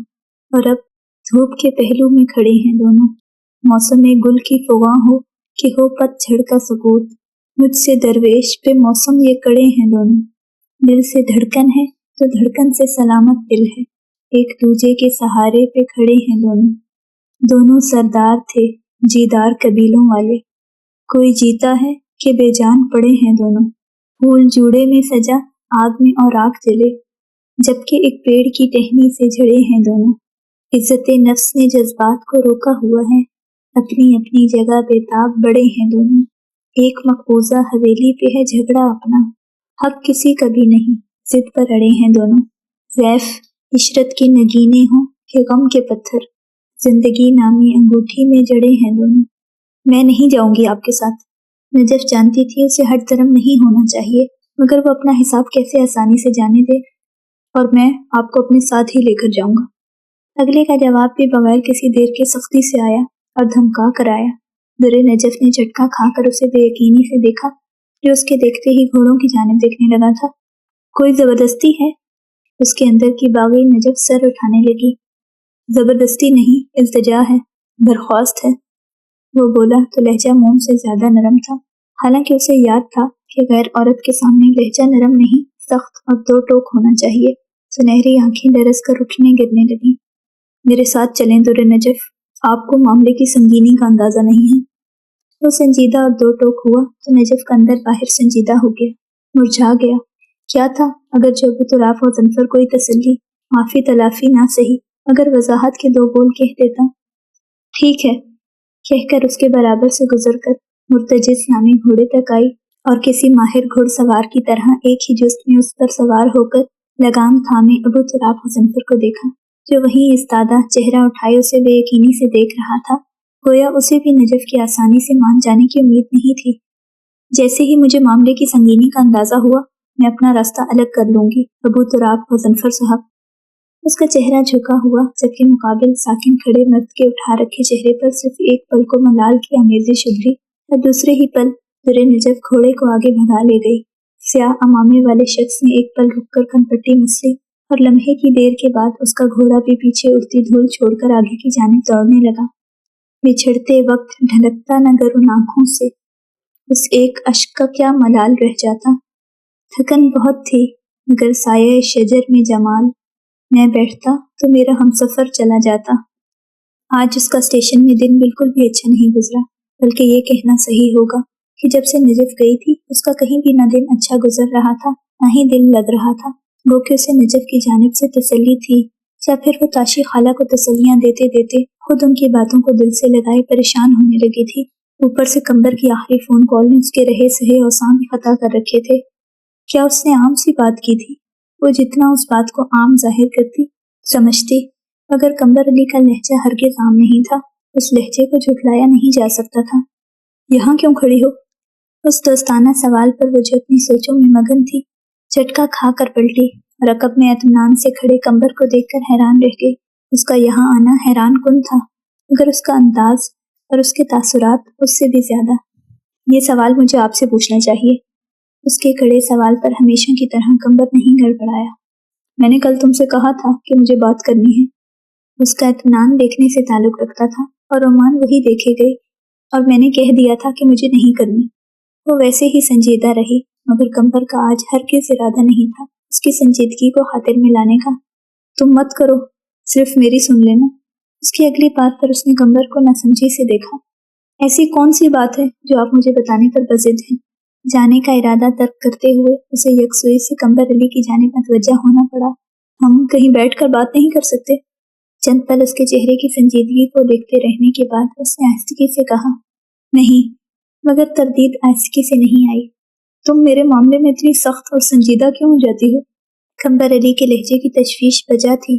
اور اب دھوپ کے پہلو میں کھڑے ہیں دونوں۔ موسم میں گل کی فغاں ہو کہ ہو پت جھڑ کا سکوت، مجھ سے درویش پہ موسم یہ کڑے ہیں دونوں۔ دل سے دھڑکن ہے تو دھڑکن سے سلامت دل ہے، ایک دوجے کے سہارے پہ کھڑے ہیں دونوں۔ دونوں سردار تھے جیدار قبیلوں والے، کوئی جیتا ہے کہ بے جان پڑے ہیں دونوں۔ پھول جوڑے میں سجا آگ میں اور آگ جلے، جبکہ ایک پیڑ کی ٹہنی سے جڑے ہیں دونوں۔ عزت نفس نے جذبات کو روکا ہوا ہے، اپنی اپنی جگہ بےتاب بڑے ہیں دونوں۔ ایک مقبوضہ حویلی پہ ہے جھگڑا اپنا، حق کسی کا بھی نہیں، ضد پر اڑے ہیں دونوں۔ ضعف عشرت کی نگینے ہوں کہ غم کے پتھر، زندگی نامی انگوٹھی میں جڑے ہیں دونوں۔ میں نہیں جاؤں گی آپ کے ساتھ۔ نجف جانتی تھی اسے ہر طرف نہیں ہونا چاہیے، مگر وہ اپنا حساب کیسے آسانی سے جانے دے، اور میں آپ کو اپنے ساتھ ہی لے کر جاؤں گا۔ اگلے کا جواب بھی بغیر کسی دیر کے سختی سے آیا اور دھمکا کر آیا۔ در نجف نے جھٹکا کھا کر اسے بے یقینی سے دیکھا، جو اس کے دیکھتے ہی گھوڑوں کی جانب دیکھنے لگا تھا۔ کوئی زبردستی ہے؟ اس کے اندر کی باغی نجف سر اٹھانے لگی۔ زبردستی نہیں، التجا ہے، درخواست ہے، وہ بولا تو لہجہ موم سے زیادہ نرم تھا، حالانکہ اسے یاد تھا کہ غیر عورت کے سامنے لہجہ نرم نہیں، سخت اور دو ٹوک ہونا چاہیے۔ سنہری آنکھیں ڈرس کر اٹھنے گرنے لگیں۔ میرے ساتھ چلیں در نجف، آپ کو معاملے کی سنگینی کا اندازہ نہیں ہے۔ وہ سنجیدہ اور دو ٹوک ہوا تو نجف کا اندر باہر سنجیدہ ہو گیا، مرجھا گیا۔ کیا تھا اگر جو ابو تراب غضنفر کوئی تسلی، معافی تلافی نہ سہی مگر وضاحت کے دو بول کہہ دیتا۔ ٹھیک ہے کہہ کر اس کے برابر سے گزر کر مرتجز نامی گھوڑے تک آئی اور کسی ماہر گھڑ سوار کی طرح ایک ہی جست میں اس پر سوار ہو کر لگام تھامے ابو تراب غضنفر کو دیکھا، جو وہیں ایستادہ چہرہ اٹھائے اسے بے یقینی سے دیکھ رہا تھا، گویا اسے بھی نجف کی آسانی سے مان جانے کی امید نہیں تھی۔ جیسے ہی مجھے معاملے کی سنگینی کا اندازہ ہوا، میں اپنا راستہ الگ کر لوں گی ابو تراب غضنفر صاحب۔ اس کا چہرہ جھکا ہوا، جبکہ مقابل ساکن کھڑے مرد کے اٹھا رکھے چہرے پر صرف ایک پل کو ملال کی آمیزش ابھری اور دوسرے ہی پل در نجف گھوڑے کو آگے بھگا لے گئی۔ سیاہ امامے والے شخص نے ایک پل رک کر کنپٹی مسلی اور لمحے کی دیر کے بعد اس کا گھوڑا بھی پیچھے اڑتی دھول چھوڑ کر آگے کی جانب دوڑنے لگا۔ بچھڑتے وقت ڈھلکتا نہ گر ان آنکھوں سے، اس ایک اشک کا کیا ملال رہ جاتا۔ تھکن بہت تھی مگر سایہ شجر میں جمال، میں بیٹھتا تو میرا ہمسفر چلا جاتا۔ آج اس کا اسٹیشن میں دن بالکل بھی اچھا نہیں گزرا، بلکہ یہ کہنا صحیح ہوگا کہ جب سے نجف گئی تھی اس کا کہیں بھی نہ دن اچھا گزر رہا تھا نہ ہی دل لگ رہا تھا۔ گو کہ اسے نجف کی جانب سے تسلی تھی، یا پھر وہ تاشی خالہ کو تسلیاں دیتے دیتے خود ان کی باتوں کو دل سے لگائے پریشان ہونے لگی تھی۔ اوپر سے قمبر کی آخری فون کال نے اس کے رہے سہے اوسام بھی خطا کر رکھے تھے۔ کیا اس نے عام سی بات کی تھی؟ وہ جتنا اس بات کو عام ظاہر کرتی سمجھتی، مگر قمبر علی کا لہجہ ہرگز عام نہیں تھا، اس لہجے کو جھٹلایا نہیں جا سکتا تھا۔ یہاں کیوں کھڑی ہو؟ اس دوستانہ سوال پر وہ جو اپنی سوچوں میں مگن تھی، جھٹکا کھا کر پلٹی اور عقب میں اطمینان سے کھڑے قمبر کو دیکھ کر حیران رہ گئی۔ اس کا یہاں آنا حیران کن تھا، مگر اس کا انداز اور اس کے تاثرات اس سے بھی زیادہ۔ یہ سوال مجھے آپ سے پوچھنا چاہیے۔ اس کے کڑے سوال پر ہمیشہ کی طرح قمبر نہیں گڑبڑایا۔ میں نے کل تم سے کہا تھا کہ مجھے بات کرنی ہے۔ اس کا اطمینان دیکھنے سے تعلق رکھتا تھا اور عمان وہی دیکھے گئی، اور میں نے کہہ دیا تھا کہ مجھے نہیں کرنی۔ وہ ویسے ہی سنجیدہ رہی، مگر قمبر کا آج ہرگز ارادہ نہیں تھا اس کی سنجیدگی کو خاطر میں لانے کا۔ تم مت کرو، صرف میری سن لینا۔ اس کی اگلی بات پر اس نے قمبر کو ناسمجھی سے دیکھا۔ ایسی کون سی بات ہے جو آپ مجھے بتانے پر بضد ہیں؟ جانے کا ارادہ ترک کرتے ہوئے اسے یکسوئی سے قمبر علی کی جانب متوجہ ہونا پڑا۔ ہم کہیں بیٹھ کر بات نہیں کر سکتے؟ چند پل اس کے چہرے کی سنجیدگی کو دیکھتے رہنے کے بعد اس نے آہستگی سے کہا، نہیں، مگر تردید آہستگی سے نہیں آئی۔ تم میرے معاملے میں اتنی سخت اور سنجیدہ کیوں ہو جاتی ہو؟ قمبر علی کے لہجے کی تشویش بجا تھی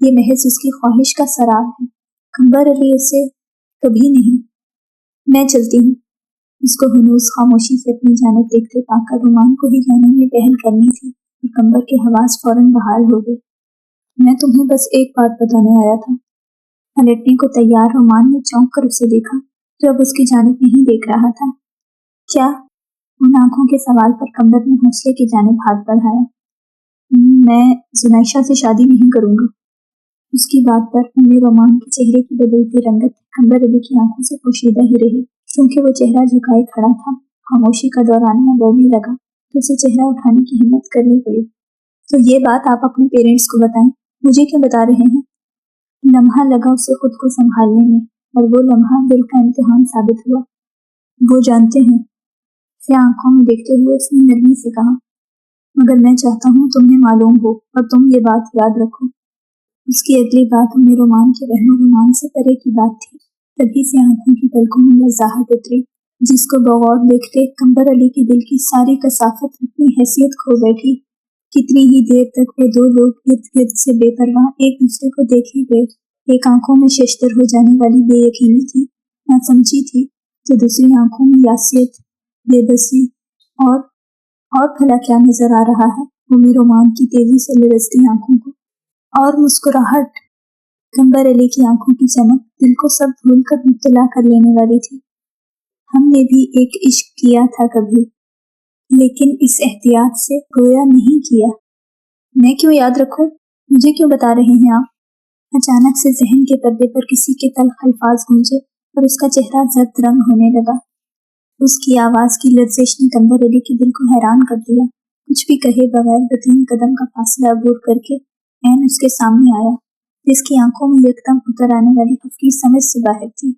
یہ محض اس کی خواہش کا سراب ہے، قمر علی اسے کبھی نہیں۔ میں چلتی ہوں۔ اس کو ہنوز خاموشی سے اپنی جانب دیکھتے پا کر رومان کو ہی جانے میں پہل کرنی تھی اور قمر کے حواس فوراً بحال ہو گئے۔ میں تمہیں بس ایک بات بتانے آیا تھا۔ پلٹنے کو تیار رومان نے چونک کر اسے دیکھا جو اب اس کی جانب نہیں دیکھ رہا تھا۔ کیا؟ ان آنکھوں کے سوال پر قمر نے حوصلے کی جانب ہاتھ بڑھایا۔ میں زنیشہ سے شادی نہیں کروں گا۔ اس کی بات پر رومان کے چہرے کی بدلتی رنگت قمر علی کی آنکھوں سے پوشیدہ ہی رہی، کیونکہ وہ چہرہ جھکائے کھڑا تھا۔ خاموشی کا دورانیہ بڑھنے لگا تو اسے چہرہ اٹھانے کی ہمت کرنی پڑی۔ تو یہ بات آپ اپنے پیرنٹس کو بتائیں، مجھے کیوں بتا رہے ہیں؟ لمحہ لگا اسے خود کو سنبھالنے میں، اور وہ لمحہ دل کا امتحان ثابت ہوا۔ وہ جانتے ہیں، سے آنکھوں میں دیکھتے ہوئے اس نے نرمی سے کہا، مگر میں چاہتا ہوں تمہیں معلوم ہو اور تم یہ بات یاد رکھو۔ اس کی اگلی بات رومان کے وہم و گمان سے پرے کی بات تھی۔ تبھی سے آنکھوں کی پلکوں میں لذاہٹ اتری، جس کو بغور دیکھتے قمر علی کے دل کی ساری کثافت اپنی حیثیت کھو بیٹھی۔ کتنی ہی دیر تک وہ دو لوگ ارد گرد سے بے پرواہ ایک دوسرے کو دیکھے گئے۔ ایک آنکھوں میں ششدر ہو جانے والی بے یقینی تھی، ناسمجھی تھی، تو دوسری آنکھوں میں یاسیت، بے بسی اور بھلا کیا نظر آ رہا ہے رومان کی تیزی سے لرزتی آنکھوں کو؟ اور مسکراہٹ۔ قمر علی کی آنکھوں کی چمک دل کو سب بھول کر مبتلا کر لینے والی تھی۔ ہم نے بھی ایک عشق کیا تھا کبھی، لیکن اس احتیاط سے گویا نہیں کیا۔ میں کیوں یاد رکھوں؟ مجھے کیوں بتا رہے ہیں آپ؟ اچانک سے ذہن کے پردے پر کسی کے تلخ الفاظ گونجے اور اس کا چہرہ زرد رنگ ہونے لگا۔ اس کی آواز کی لرزش نے قمر علی کے دل کو حیران کر دیا۔ کچھ بھی کہے بغیر وہ 3 قدم کا فاصلہ عبور کر کے عین اس کے سامنے آیا، جس کی آنکھوں میں یکدم اتر آنے والی خفگی سمجھ سے باہر تھی۔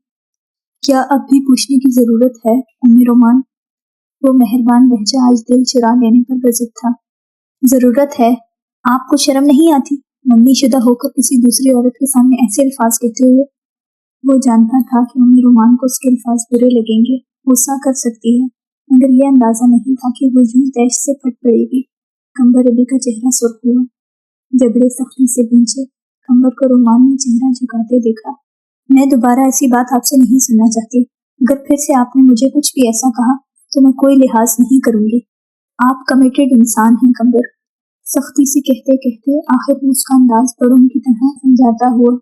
کیا اب بھی پوچھنے کی ضرورت ہے رومان؟ وہ مہربان لہجہ آج دل چرا لینے پر بضد تھا۔ ضرورت ہے؟ آپ کو شرم نہیں آتی منگنی شدہ ہو کر کسی دوسری عورت کے سامنے ایسے الفاظ کہتے ہوئے؟ وہ جانتا تھا کہ رومان کو اس کے الفاظ برے لگیں گے، غصہ کر سکتی ہے، مگر یہ اندازہ نہیں تھا کہ وہ یوں دہش سے پھٹ پڑے گی۔ قمر علی کا چہرہ سرخ ہوا، جبڑے سختی سے بھینچے۔ قمر کو رومان نے چہرہ جھکاتے دیکھا۔ میں دوبارہ ایسی بات آپ سے نہیں سننا چاہتی۔ اگر پھر سے آپ نے مجھے کچھ بھی ایسا کہا تو میں کوئی لحاظ نہیں کروں گی۔ آپ کمیٹڈ انسان ہیں قمر، سختی سے کہتے کہتے آخر میں اس کا انداز بڑوں کی طرح سمجھاتا ہوا،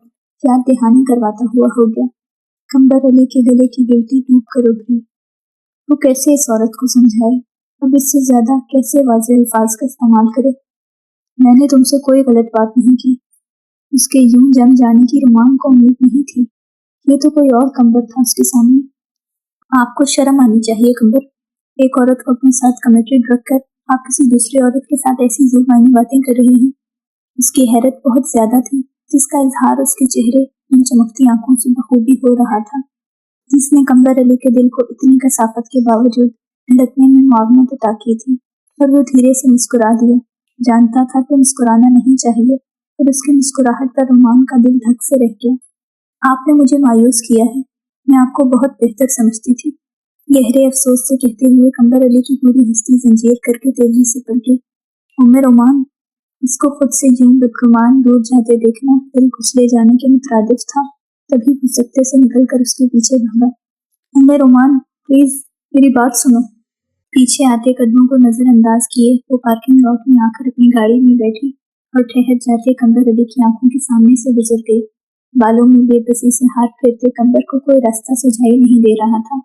یاد دہانی کرواتا ہوا ہو گیا۔ قمر علی کے گلے کی گلٹی ڈوب کر ابھری۔ وہ کیسے اس عورت کو سمجھائے؟ اب اس سے زیادہ کیسے واضح الفاظ کا استعمال کرے؟ میں نے تم سے کوئی غلط بات نہیں کی۔ اس کے یوں جم جانے کی رومان کو امید نہیں تھی۔ یہ تو کوئی اور قمر تھا اس کے سامنے۔ آپ کو شرم آنی چاہیے قمر۔ ایک عورت کو اپنے ساتھ کمیٹڈ رکھ کر آپ کسی دوسری عورت کے ساتھ ایسی ذو معنی باتیں کر رہے ہیں۔ اس کی حیرت بہت زیادہ تھی، جس کا اظہار اس کے چہرے ان چمکتی آنکھوں سے بخوبی ہو رہا تھا، جس نے قمر علی کے دل کو اتنی کثافت کے باوجود دھڑکنے میں معاونت عطا کی تھی۔ اور وہ دھیرے سے مسکرا دیا۔ جانتا تھا کہ مسکرانا نہیں چاہیے، اور اس کی مسکراہٹ پر رومان کا دل دھک سے رہ گیا۔ آپ نے مجھے مایوس کیا ہے، میں آپ کو بہت بہتر سمجھتی تھی۔ گہرے افسوس سے کہتے ہوئے قمر علی کی پوری ہستی زنجیر کر کے تیزی سے پلٹی۔ رومان، اس کو خود سے یوں بدگمان دور جاتے دیکھنا دل کچلے جانے کے مترادف تھا۔ تبھی وہ سکتے سے نکل کر اس کے پیچھے بھاگا۔ رومان، پلیز میری بات سنو۔ پیچھے آتے قدموں کو نظر انداز کیے وہ پارکنگ لاٹ میں آ کر اپنی گاڑی میں بیٹھی اور ٹھہر جاتے قمر علی کی آنکھوں کے سامنے سے گزر گئی۔ بالوں میں بے بسی سے ہاتھ پھیرتے قمر کو کوئی راستہ سجھائی نہیں دے رہا تھا۔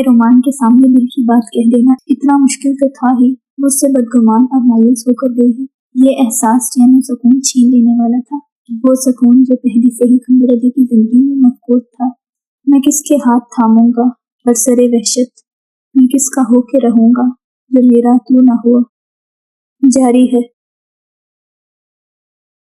رومان کے سامنے دل کی بات کہہ دینا اتنا مشکل تو تھا ہی، مجھ سے بدگمان اور مایوس ہو کر گئی ہے۔ یہ احساس چین و سکون چھین لینے والا تھا، وہ سکون جو پہلے سے ہی قمر علی کی زندگی میں مفقود تھا۔ میں کس کے ہاتھ تھاموں گا برسر وحشت، میں کس کا ہو کے رہوں گا جو میرا تو نہ ہوا۔ جاری ہے۔